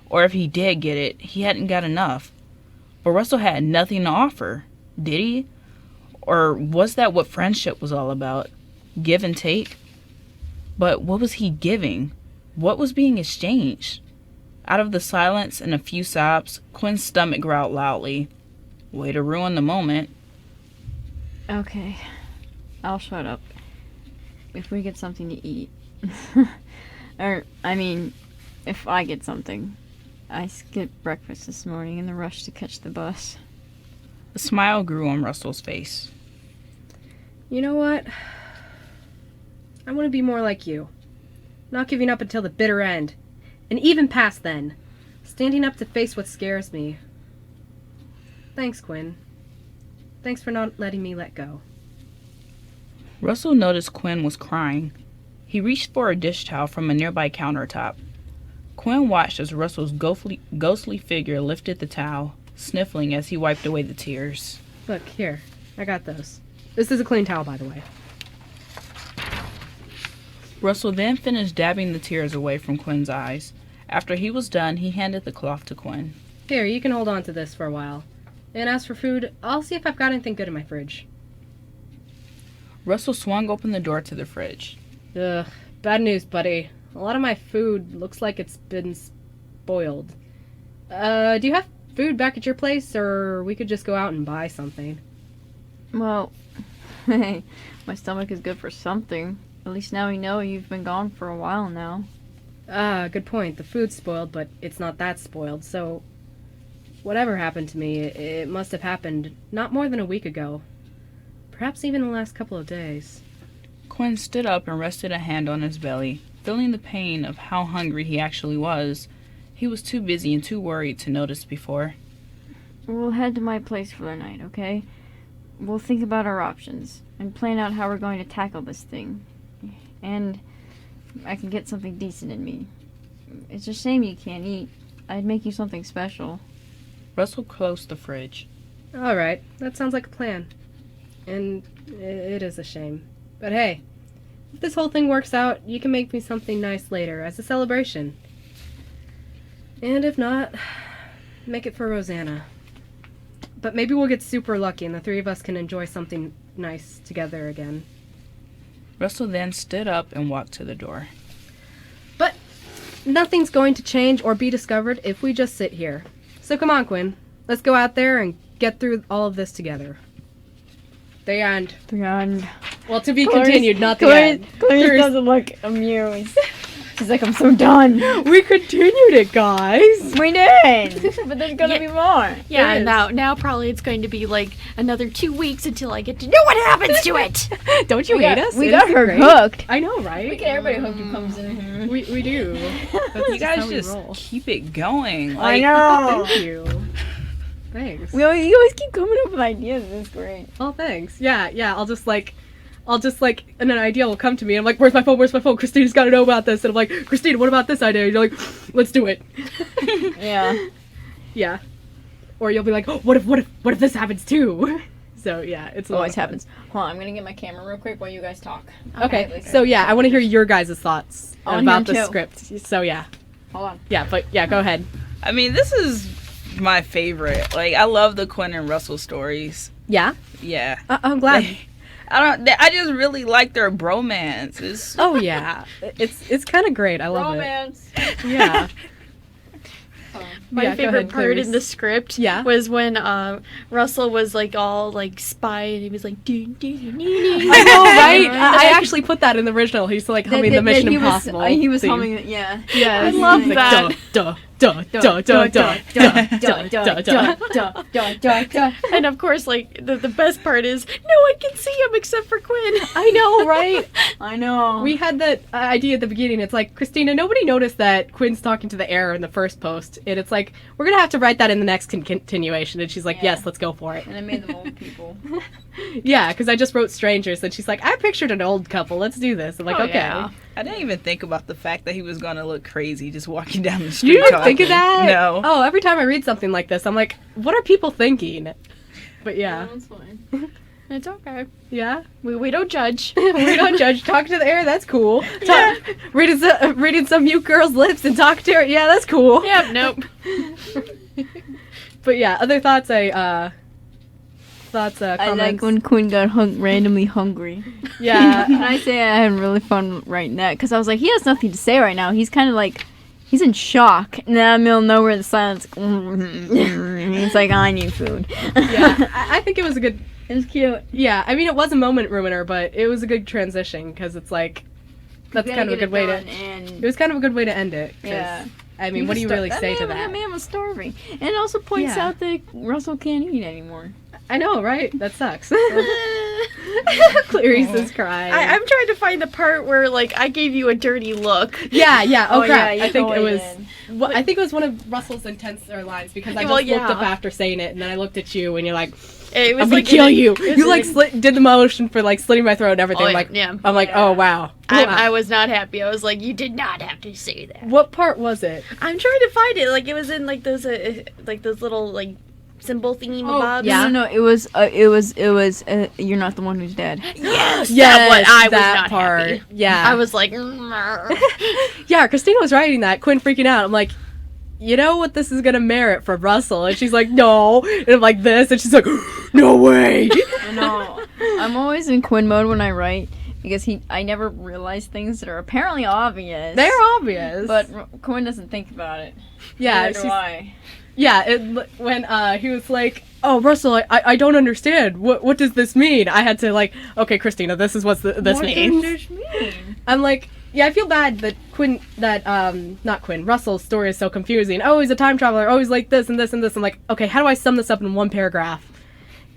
Or if he did get it, he hadn't got enough. But Russell had nothing to offer, did he? Or was that what friendship was all about? Give and take? But what was he giving? What was being exchanged? Out of the silence and a few sobs, Quinn's stomach growled loudly. Way to ruin the moment. Okay, I'll shut up. If we get something to eat. Or, I mean, if I get something. I skipped breakfast this morning in the rush to catch the bus. A smile grew on Russell's face. You know what? I want to be more like you. Not giving up until the bitter end. And even past then. Standing up to face what scares me. Thanks, Quinn. Thanks for not letting me let go. Russell noticed Quinn was crying. He reached for a dish towel from a nearby countertop. Quinn watched as Russell's ghostly figure lifted the towel, sniffling as he wiped away the tears. Look, here. I got those. This is a clean towel, by the way. Russell then finished dabbing the tears away from Quinn's eyes. After he was done, he handed the cloth to Quinn. Here, you can hold on to this for a while. And as for food, I'll see if I've got anything good in my fridge. Russell swung open the door to the fridge. Ugh, bad news, buddy. A lot of my food looks like it's been spoiled. Do you have food back at your place, or we could just go out and buy something? Well, hey, my stomach is good for something. At least now we know you've been gone for a while now. Good point. The food's spoiled, but it's not that spoiled, so whatever happened to me, it must have happened not more than a week ago. Perhaps even the last couple of days. Quinn stood up and rested a hand on his belly, feeling the pain of how hungry he actually was. He was too busy and too worried to notice before. We'll head to my place for the night, okay? We'll think about our options and plan out how we're going to tackle this thing. And I can get something decent in me. It's a shame you can't eat. I'd make you something special. Russell closed the fridge. Alright, that sounds like a plan. And it is a shame. But hey, if this whole thing works out, you can make me something nice later as a celebration. And if not, make it for Rosanna. But maybe we'll get super lucky and the three of us can enjoy something nice together again. Russell then stood up and walked to the door. But nothing's going to change or be discovered if we just sit here. So come on, Quinn. Let's go out there and get through all of this together. The end. The end. Well, to be continued, not the end. Clarice doesn't look amused. She's like, I'm so done. We continued it, guys. We did. But there's gonna be more. Yeah, It is. now probably it's going to be like another 2 weeks until I get to know what happens to it. Don't you hate us? We It got is her great. hooked. I know, right? We get everybody hooked who comes in here. We do. That's You guys how we just roll. keep it going. I know. Thank you. Thanks. You always keep coming up with ideas. It's great. Oh, thanks. Yeah. I'll just like, and an idea will come to me. I'm like, where's my phone? Christina's got to know about this. And I'm like, Christina, what about this idea? And you're like, let's do it. Yeah. Yeah. Or you'll be like, oh, what if this happens too? So yeah, it's a lot Always of fun. happens. Hold on, I'm gonna get my camera real quick while you guys talk. Okay. So yeah, I want to hear your guys' thoughts I wanna about hear 'em the too. script. So yeah. Hold on. Yeah, but yeah, go ahead. I mean, this is my favorite. Like, I love the Quinn and Russell stories. Yeah. Yeah. I'm glad. I just really like their bromance. It's, Oh yeah, it's kind of great. I love Romance. it. Yeah. My Yeah, go favorite ahead, part Clarice. in the script Yeah. was when Russell was like all like spy and he was like doo, doo, doo, doo, doo. I know, right? I actually put that in the original. He's like humming the Mission Impossible. He was theme. humming it, yeah. Yes. I love He's that. Like, duh, duh, duh, duh, duh, duh, duh. And of course, like the best part is no one can see him except for Quinn. I know, right? I know. We had that idea at the beginning. It's like, Christina, nobody noticed that Quinn's talking to the air in the first post. And it's like, we're going to have to write that in the next continuation. And she's like, Yeah. yes, let's go for it. And I made them old people. Yeah, because I just wrote strangers. And she's like, I pictured an old couple. Let's do this. I'm like, Oh, okay. yeah. I didn't even think about the fact that he was gonna look crazy just walking down the street. You didn't talking. think of that? No. Oh, every time I read something like this, I'm like, what are people thinking? But yeah. That's fine. It's okay. Yeah? We don't judge. We don't judge. Talking to the air, that's cool. Reading some mute girl's lips and talking to her, yeah, that's cool. Yep. Nope. But yeah, other thoughts, I comments? like when Quinn got randomly hungry. Yeah. And I say I had really fun writing that because I was like, he has nothing to say right now. He's kind of like, he's in shock. And then I'm in the middle of nowhere, the silence. He's like, I need food. Yeah, I think it was a good, It was cute. yeah, I mean, it was a moment ruiner, but it was a good transition, because it's like, that's kind of a good way to, it was kind of a good way to end it. 'cause, Yeah. I mean, what do you really say to That that? man was starving. And it also points Yeah. out that Russell can't eat anymore. I know, right? That sucks. Clarice is crying. I'm trying to find the part where like I gave you a dirty look. Yeah, yeah. Oh, crap. you I think it totally was. did. Well, I think it was one of Russell's intenser lines, because I just Well, looked yeah. up after saying it, and then I looked at you, and you're like, It was "I'm gonna like kill you." it was You like like- did the motion for like slitting my throat and everything. Oh, yeah, like, yeah. I'm like, "Oh wow." I was not happy. I was like, you did not have to say that. What part was it? I'm trying to find it. Like it was in like those little like symbol thingy bobs. yeah. No, it was, you're not the one who's dead. Yes. Yes, What I was that not part. happy. Yeah, I was like, yeah. Christina was writing that. Quinn freaking out. I'm like, you know what this is gonna merit for Russell? And she's like, no. And I'm like this, and she's like, no way. No, I'm always in Quinn mode when I write because I never realize things that are apparently obvious. They're obvious, But Quinn doesn't think about it. yeah, Neither do she's- I. yeah. When he was like, oh, Russell, I don't understand. What does this mean? I had to like, okay, Christina, this is what this What means. does this mean? I'm like, yeah, I feel bad that not Quinn, Russell's story is so confusing. Oh, he's a time traveler. Oh, he's like this and this and this. I'm like, okay, how do I sum this up in one paragraph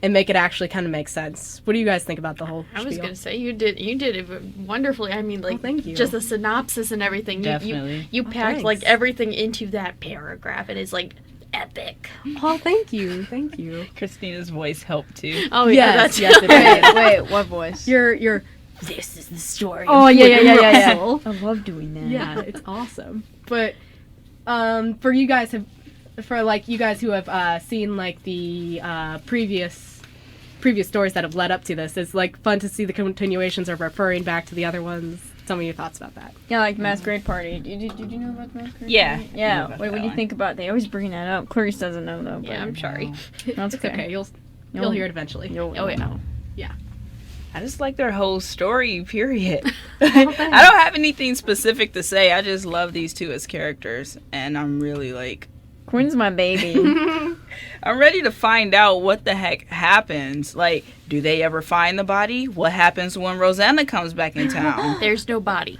and make it actually kind of make sense? What do you guys think about the whole I was spiel? gonna say you did it wonderfully. I mean, like thank you. just the synopsis and everything. Definitely. You packed thanks. like everything into that paragraph. It is like epic. Oh, thank you. Thank you. Christina's voice helped too. Oh Yes, yeah, yes, it is. Wait, what voice? Your this is the story. Oh, of yeah. Russell. I love doing that. Yeah, it's awesome. But for you guys you guys who have seen like the previous stories that have led up to this, it's like fun to see the continuations of referring back to the other ones. Tell me your thoughts about that. Yeah, like Masquerade Party. Did you know about the Masquerade Yeah. Party? I know Yeah. about What that do you one. think about? They always bring that up. Clarice doesn't know though. Yeah, I'm sorry. That's It's okay. You'll hear it eventually. Oh, yeah. I just like their whole story, period. I don't have anything specific to say. I just love these two as characters. And I'm really like, Quinn's my baby. I'm ready to find out what the heck happens. Like, do they ever find the body? What happens when Rosanna comes back in town? There's no body.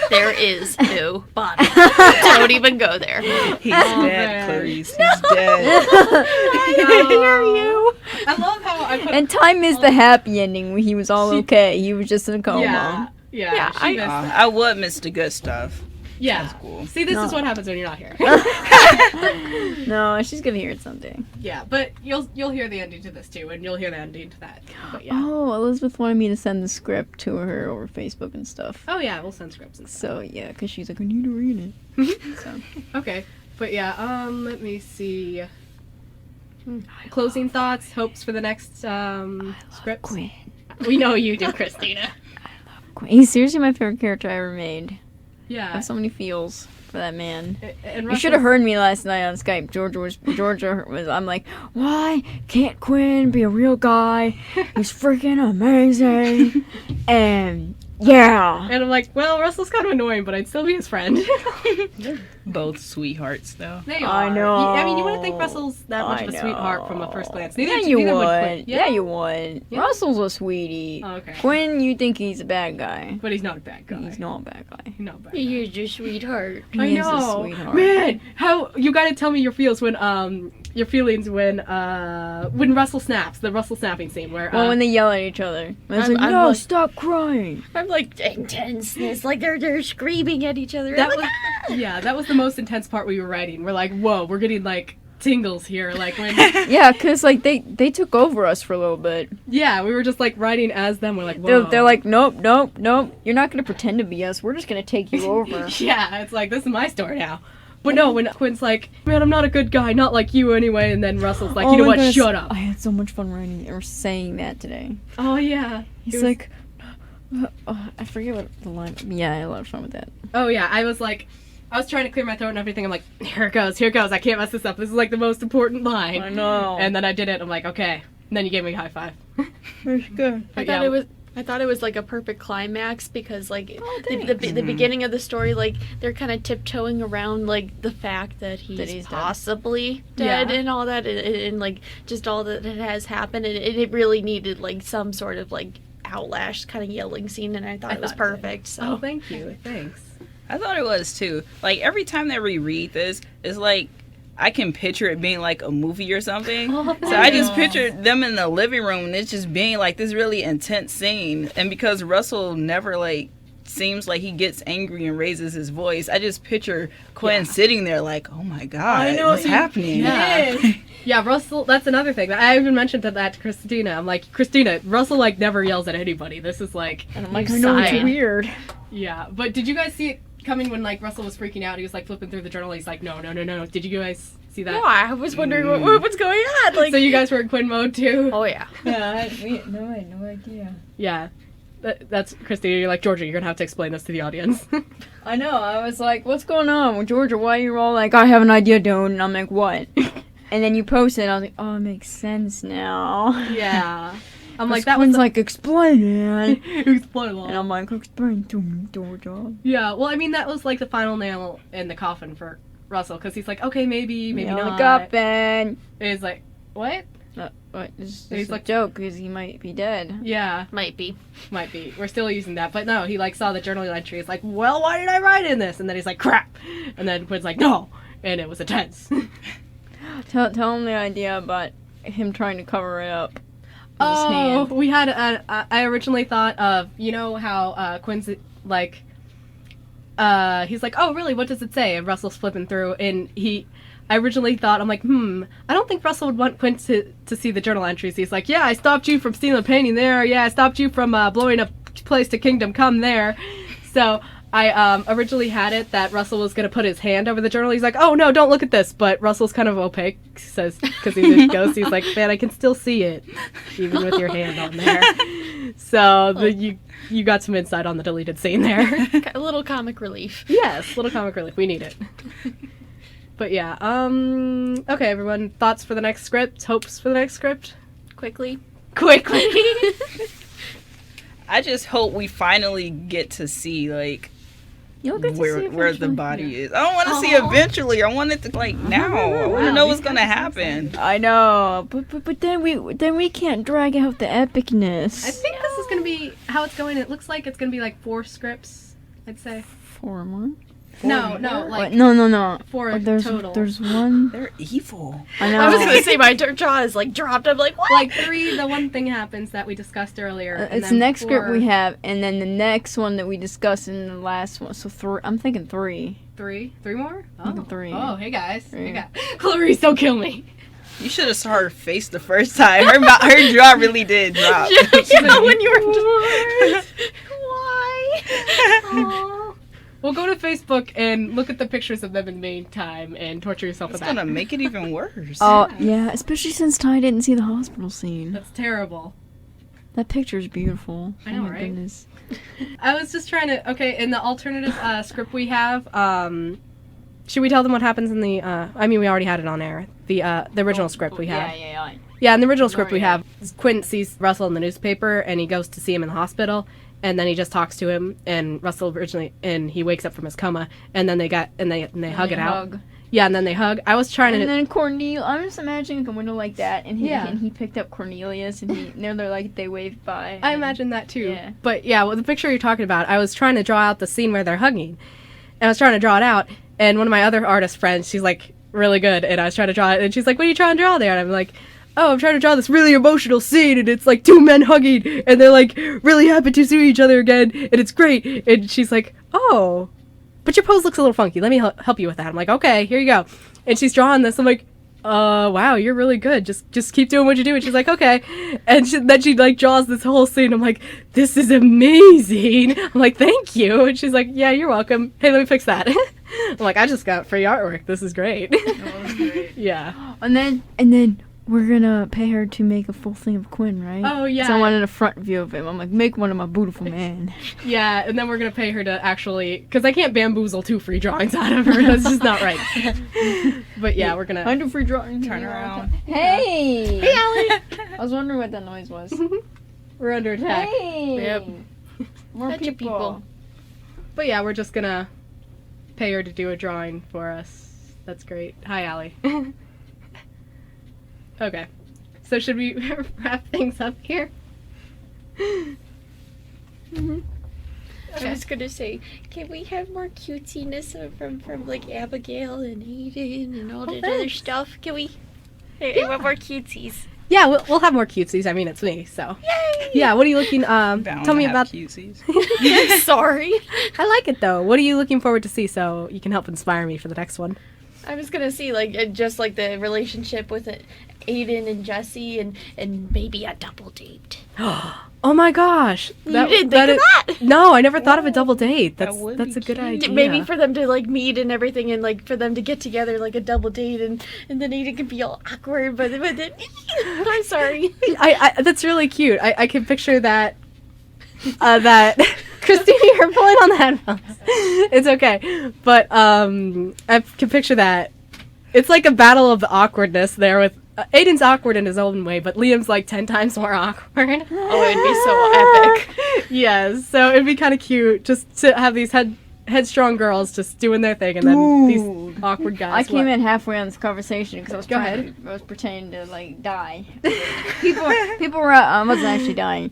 There is no body. Don't even go there. He's man. dead, Clarice. He's dead. I hear you. I love how I put. And Time is the happy ending where he was all okay. He was just in a coma. Yeah, Yeah, she missed that. I would miss the good stuff. Yeah, That's cool. See, this No. is what happens when you're not here. No, she's gonna hear it someday. Yeah, but you'll hear the ending to this too, and you'll hear the ending to that. But yeah. Oh, Elizabeth wanted me to send the script to her over Facebook and stuff. Oh yeah, we'll send scripts and stuff. So yeah, because she's like, I need to read it. So Okay, but yeah, let me see. Closing thoughts, hopes for the next scripts. Quinn. We know you do, Christina. Quinn. He's seriously my favorite character I ever made. I Yeah. have so many feels for that man. And You should have heard me last night on Skype. Georgia was. I'm like, why can't Quinn be a real guy? He's freaking amazing. And Yeah. And I'm like, well, Russell's kind of annoying, but I'd still be his friend. Both sweethearts, though. They I are. know. I mean, you wouldn't think Russell's that much of a sweetheart from a first glance. Neither would Quinn. Yeah, you would. Yeah? Russell's a sweetie. Oh, okay. Quinn, you think he's a bad guy. But he's not a bad guy. He's not a bad guy. He's not a bad guy. You're your sweetheart. I He is a know. sweetheart. Man, how you gotta tell me your feels when when Russell snaps, the Russell snapping scene where Well, when they yell at each other. It's like, I'm no, like- stop crying. I'm like intenseness, like they're screaming at each other. that I'm was like, "Ah!" yeah, that was the most intense part we were writing. We're like, whoa, we're getting like tingles here, like when Yeah, because, like, they took over us for a little bit. yeah, we were just like writing as them. We're like, whoa. They're like, nope. You're not going to pretend to be us. We're just going to take you over. yeah, it's like, this is my story now. But no, when Quinn's like, man, I'm not a good guy, not like you anyway, and then Russell's like, Oh you know my what, goodness, shut up. I had so much fun writing or saying that today. Oh yeah. He's It was- like, I forget what the line. Yeah, I had a lot of fun with that. oh yeah, I was trying to clear my throat and everything. I'm like, here it goes, I can't mess this up. This is like the most important line. I know. And then I did it. I'm like, okay. And then you gave me a high five. That's good. I thought it was like a perfect climax because like Oh, the beginning of the story, like they're kind of tiptoeing around like the fact that he's he's dead. possibly dead Yeah. and all that, and like just all that has happened, and it really needed like some sort of like outlash kind of yelling scene, and I thought it was thought so. perfect. So Oh, thank you. Thanks. I thought it was too. Like every time that we read this, it's like I can picture it being like a movie or something. Oh, So I just pictured them in the living room and it's just being like this really intense scene. And because Russell never like seems like he gets angry and raises his voice, I just picture Quinn sitting there like, oh my god, what's happening? Yeah. Yeah, Russell, that's another thing. I even mentioned that to Christina. I'm like, Christina, Russell, like, never yells at anybody. This is like... And I'm like, I know it's sigh. weird. Yeah, but did you guys see it coming when, like, Russell was freaking out? He was, like, flipping through the journal. He's like, no. Did you guys see that? no, I was wondering what's going on. Like, So you guys were in Quinn mode, too? oh yeah, Yeah, I had no idea. Yeah. That's Christina. You're like, Georgia, you're gonna have to explain this to the audience. I know. I was like, what's going on? Well, Georgia, why are you all like, I have an idea, don't? And I'm like, what? And then you post it, and I was like, oh, it makes sense now. yeah. I'm Like, like, that Quinn's was like, explain it. explain And I'm like, explain to me, Georgia. Yeah, well, I mean, that was like the final nail in the coffin for Russell, because he's like, okay, maybe not. Look up, and... And he's like, what? What? It's He's just a like- joke, because he might be dead. Yeah, might be. might be. We're still using that, but no, he like saw the journal entry. He's like, well, why did I write in this? And then he's like, crap. And then Quinn's like, no. And it was a tense. Tell him the idea about him trying to cover it up. With his Oh, hand. we had. I originally thought of, you know how Quinn's like, he's like, oh really? What does it say? And Russell's flipping through, and I originally thought, I'm like, I don't think Russell would want Quinn to see the journal entries. He's like, yeah, I stopped you from stealing a painting there. Yeah, I stopped you from blowing up place to Kingdom Come there. So I originally had it that Russell was going to put his hand over the journal. He's like, oh no, don't look at this. But Russell's kind of opaque, says, because he's a ghost. He's like, man, I can still see it, even with your hand on there. So you got some insight on the deleted scene there. A little comic relief. Yes, little comic relief. We need it. But yeah, okay, everyone. Thoughts for the next script? Hopes for the next script? Quickly. Quickly. I just hope we finally get to see like You'll get to see where the eventually. body is. I don't want to see eventually. I want it to like now. I want to know what's gonna happen. I know, but then we can't drag out the epicness. I think this is gonna be how it's going. It looks like it's gonna be like 4 scripts, I'd say. 4 more. No, What? like No. 4 There's total. There's one. They're evil. I know. I was gonna say my jaw is like dropped. I'm like, what? like 3. The one thing happens that we discussed earlier. and It's the then next script 4 we have, and then the next one that we discussed in the last one. So 3. I'm thinking 3. 3 more. Maybe 3. Oh, hey guys. Three. Hey guys. Clarice, don't kill me. You should have saw her face the first time. Her jaw really did drop. Yeah, when you were why? Aw. Well, go to Facebook and look at the pictures of them in the meantime and torture yourself It's with that. gonna make it even worse. Oh yeah, especially since Ty didn't see the hospital scene. That's terrible. That picture's beautiful. I know, oh my right? Goodness. I was just trying to. Okay, in the alternative script we have, should we tell them what happens in the? I mean, we already had it on air. The original script we have. Yeah. Yeah, in the original script we yeah. have, Quinn sees Russell in the newspaper and he goes to see him in the hospital. and then he just talks to him, and Russell originally, and he wakes up from his coma, and then they hug it out. Yeah, and then they hug. I was trying and to... then Cornelius, I'm just imagining a window like that, and Yeah. he picked up Cornelius, and they're like, they waved by. I imagine that too. Yeah. But yeah, well, the picture you're talking about, I was trying to draw out the scene where they're hugging. And I was trying to draw it out, and one of my other artist friends, she's like really good, and I was trying to draw it, and she's like, what are you trying to draw there? And I'm like, oh, I'm trying to draw this really emotional scene, and it's like two men hugging, and they're like really happy to see each other again, and it's great. And she's like, oh, but your pose looks a little funky. Let me help you with that. I'm like, okay, here you go. And she's drawing this. I'm like, wow, you're really good. Just keep doing what you do. And she's like, okay. And then she like draws this whole scene. I'm like, this is amazing. I'm like, thank you. And she's like, yeah, you're welcome. Hey, let me fix that. I'm like, I just got free artwork. This is great. That was great. Yeah. And then we're gonna pay her to make a full thing of Quinn, right? Oh, yeah. So I wanted a front view of him. I'm like, make one of my beautiful man. Yeah, and then we're going to pay her to actually, because I can't bamboozle 2 free drawings out of her. That's just not right. But yeah, we're going I to... do free drawings. Turn around. Hey! Hey, Allie! I was wondering what that noise was. We're under attack. Hey! Yep. More Bunch of people. But yeah, we're just going to pay her to do a drawing for us. That's great. Hi, Allie. Okay. So should we wrap things up here? I was gonna say, can we have more cutesiness from like Abigail and Aiden and all that other thanks. stuff? Can we? I want more cutesies. Yeah, we'll have more cutesies. I mean, it's me, so. Yay! Yeah, what are you looking... Bound tell to me have about... Cusies. Sorry. I like it, though. What are you looking forward to see so you can help inspire me for the next one? I was gonna see like just like the relationship with Aiden and Jessie and maybe a double date. Oh my gosh! You didn't think of that? No, I never thought of a double date. That That's would that's be a good cute. idea. Maybe for them to like meet and everything, and like for them to get together like a double date, and then Aiden can be all awkward, but then I'm sorry. I that's really cute. I can picture that. That Christine, you're pulling on the headphones. It's okay, but I can picture that. It's like a battle of the awkwardness there with. Aiden's awkward in his own way, but Liam's like 10 times more awkward. Oh, it'd be so epic. Yeah, so it'd be kind of cute just to have these headstrong girls just doing their thing, and then these awkward guys. I came in halfway on this conversation because I was Go ahead. I was pretending to like die. people were I wasn't actually dying.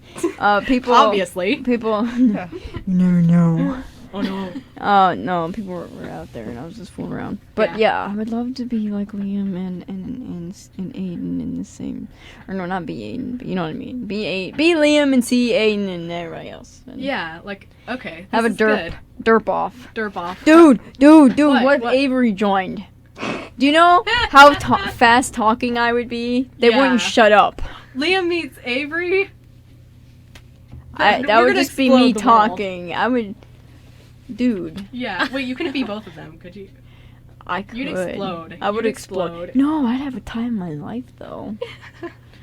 People Obviously. People. You never know. Oh no. No, people were out there, and I was just fooling around. But yeah, I would love to be like Liam and Aiden in the same, or no, not be Aiden, but you know what I mean. Be Liam and see Aiden and everybody else. And Yeah, like okay. have a this is derp good. derp off. Derp off. Dude, what if What? Avery joined? Do you know how fast talking I would be? They Yeah. wouldn't shut up. Liam meets Avery. That We're would gonna just be me explode the world. talking. I would, dude. Yeah. Wait, you couldn't be both of them, could you? I could. You'd explode. I would You'd explode. explode. No, I'd have a time in my life though.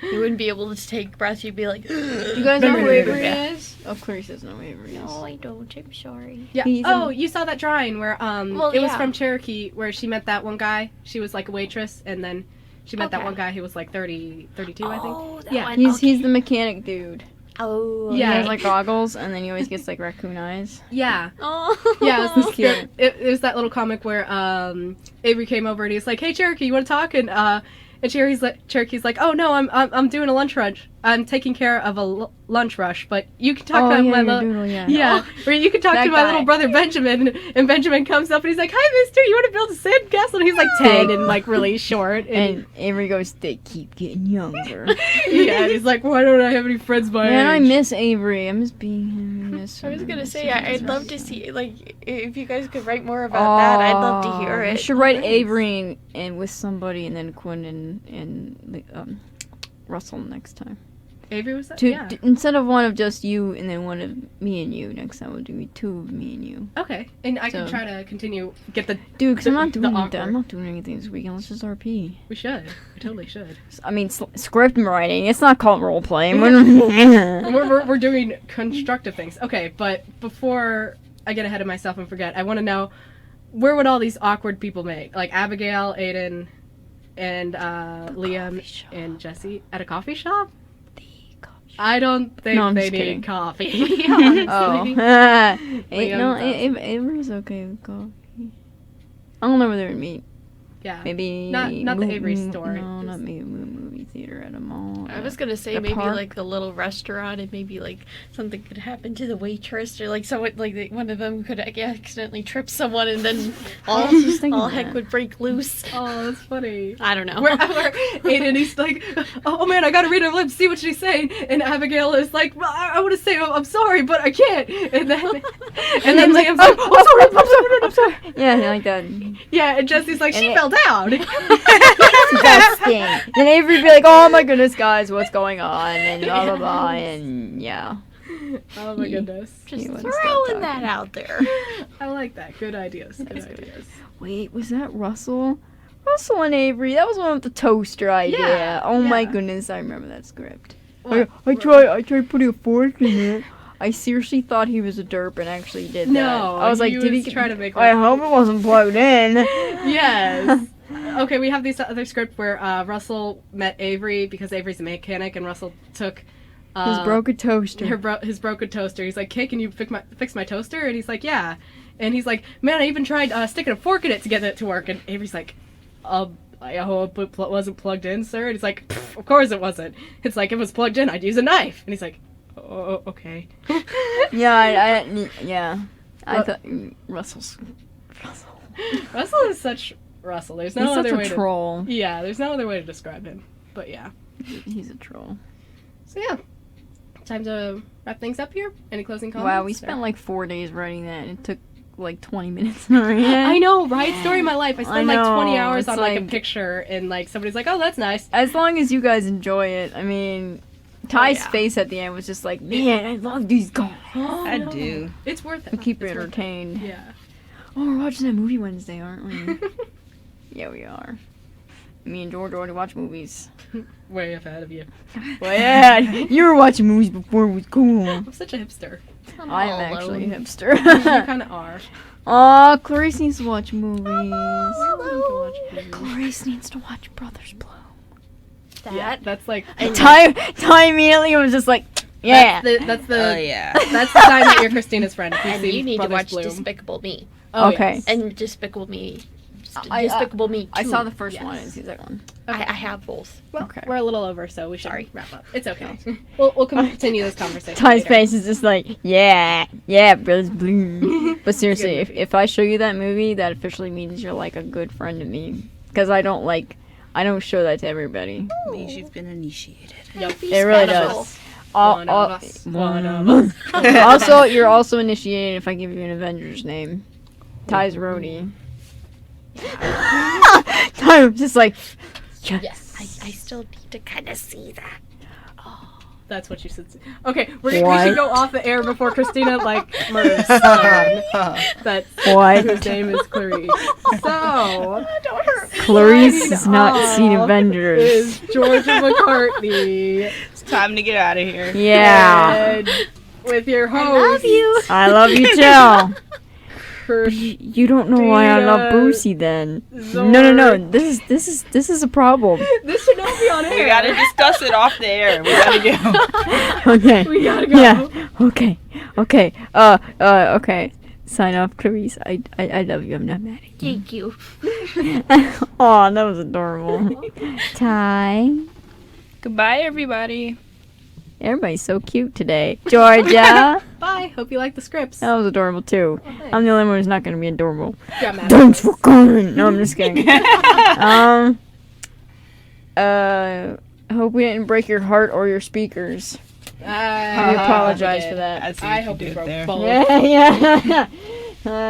You wouldn't be able to take breaths. You'd be like, You guys know who Avery is? Oh, Clarice doesn't know who Avery is. no, I don't. I'm sorry. Yeah. He's Oh, in- you saw that drawing where Well, it was yeah. from Cherokee where she met that one guy. She was like a waitress, and then she met that Okay. one guy who was like 32, I think. Oh, that Yeah. one. He's okay. the mechanic dude. Oh. Yeah. He has okay. like goggles, and then he always gets like raccoon eyes. Yeah. Oh. Yeah, it was this Cute. it was that little comic where Avery came over and he's like, "Hey Cherokee, you want to talk?" And Cherokee's like, "Oh no, I'm doing a lunch rush. I'm taking care of a lunch rush, but you can talk to my little doodle, yeah. yeah, or you can talk That to my guy. little brother Benjamin." And Benjamin comes up and he's like, "Hi, Mister, you want to build a sandcastle?" And he's like 10 and like really short. And Avery goes, "They keep getting younger." yeah, and he's like, "Why don't I have any friends my Man, I age?" miss Avery. I miss being him. I miss I was him. gonna miss say, him. I'd love to see, like, if you guys could write more about that, I'd love to hear We it. should write Avery and with somebody, and then Quinn and Russell next time. Avery was that? Yeah. Instead of one of just you, and then one of me and you. Next time we'll do 2 of me and you. Okay, and I can So- try to continue get the. Dude, because I'm not The doing awkward. I'm not doing anything this weekend. Let's just RP. We should. We totally should. I mean, script writing. It's not called role playing. We're doing constructive things. Okay, but before I get ahead of myself and forget, I want to know, where would all these awkward people meet? Like Abigail, Aiden, and Liam, shop. and Jessie at a coffee shop? I don't think No, I'm they just need kidding. coffee. Honestly. Avery was okay with coffee. I don't know whether it meet. Yeah. Maybe Not the Avery store. No, not maybe movie theater at a mall. I was gonna say the maybe park. like the little restaurant, and maybe like something could happen to the waitress, or like someone one of them could accidentally trip someone, and then all was just thinking all heck that. would break loose. Oh, that's funny. I don't know. Where Aiden, he's like, oh man, I gotta read her lips, see what she's saying. And Abigail is like, well, I want to say I'm sorry, but I can't. And then Liam's like, oh, I'm sorry. Yeah, like that. Yeah, and Jesse's like, she And fell down. Disgusting. Then Avery would be like, "Oh my goodness, guys, what's going on?" And blah blah blah, and yeah. Oh my goodness. Just You wouldn't stop throwing talking. that out there. I like that. Good ideas. Good ideas. Wait, was that Russell? Russell and Avery. That was one with the toaster idea. Yeah, Oh my yeah. goodness, I remember that script. What? I tried putting a fork in it. I seriously thought he was a derp and actually did that. No, I was like, he did was he? trying to make I that- hope it wasn't plugged in. Yes. Okay, we have this other script where Russell met Avery because Avery's a mechanic, and Russell took His broken toaster. his broken toaster. He's like, "Hey, can you fix my toaster?" And he's like, "Yeah." And he's like, "Man, I even tried sticking a fork in it to get it to work." And Avery's like, I hope it wasn't plugged in, sir." And he's like, "Of course it wasn't. It's like, if it was plugged in, I'd use a knife." And he's like, "Oh, okay." Yeah, I Well- thought Russell. Russell is such Russell. There's no He's such other a way troll. Yeah, there's no other way to describe him. But yeah. He's a troll. So yeah. Time to wrap things up here. Any closing comments? Wow, we spent like 4 days writing that, and it took like 20 minutes to write it. I know, right? Story of my life. I spent like 20 know, hours it's on like a like- picture, and like somebody's like, "Oh, that's nice." As long as you guys enjoy it. I mean, Ty's yeah. face at the end was just like, man, I love these guys. I do. It's worth it. We keep It's worth it. entertained. Yeah. Oh, we're watching that movie Wednesday, aren't we? Yeah, we are. Me and George already watch movies. Way ahead of you. Well, yeah, you were watching movies before it was cool. I'm such a hipster. I'm all actually a alone. You hipster. kind of are. Aw, Clarice needs to watch movies. Hello. Clarice needs to watch Brothers Bloom. Yeah, that's like Ty immediately was just like, yeah. That's the Oh yeah. that's the time that you're Christina's friend. If you've And seen you need Brothers to watch Bloom. Despicable Me. Oh, Okay. yes. And Despicable Me. I- Despicable Me 2. I saw the first Yes. one and see the second one. I have both. Well, Okay. we're a little over, so we should Sorry. wrap up. It's okay. We'll continue this conversation. Ty's later. face is just like, yeah, Brothers Bloom. But seriously, Good movie. if I show you that movie, that officially means you're like a good friend to me. Because I don't show that to everybody. Means you've been initiated. Yep. It really Special. does. One of us. One of us. Also, you're also initiated if I give you an Avengers name. Ty's Rhodey. Ty was just like, Yes. I still need to kind of see that. That's what you should say. Okay, we What? should go off the air before Christina murders someone. That's What? whose name is Clarice. So Don't hurt me. Clarice has not seen off Avengers. is Georgia McCartney. It's time to get out of here. Yeah. And with your host, Love you. I love you too. Christina. You don't know why I love Brucey then. No. This is a problem. This should not be on air. We gotta discuss it off the air. We gotta go. Okay. We gotta go. Yeah. Okay. Okay. Sign off, Clarice. I love you. I'm not mad at you. Thank you. Aw, that was adorable. Ty. Goodbye, everybody. Everybody's so cute today. Georgia. Bye. Hope you like the scripts. That was adorable too. thanks. I'm the only one who's not gonna be adorable. Dramatic. Thanks for coming. No, I'm just kidding. Hope we didn't break your heart or your speakers. We apologize for that. I hope you broke both. Yeah.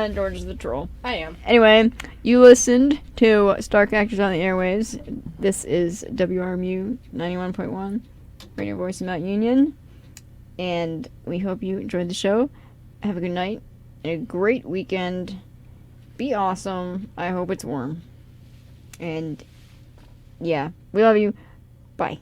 George is the troll. I am. Anyway, you listened to Stark Actors on the Airwaves. This is WRMU 91.1, Radio Voice of Mount Union. And we hope you enjoyed the show. Have a good night and a great weekend. Be awesome. I hope it's warm. And yeah, we love you. Bye.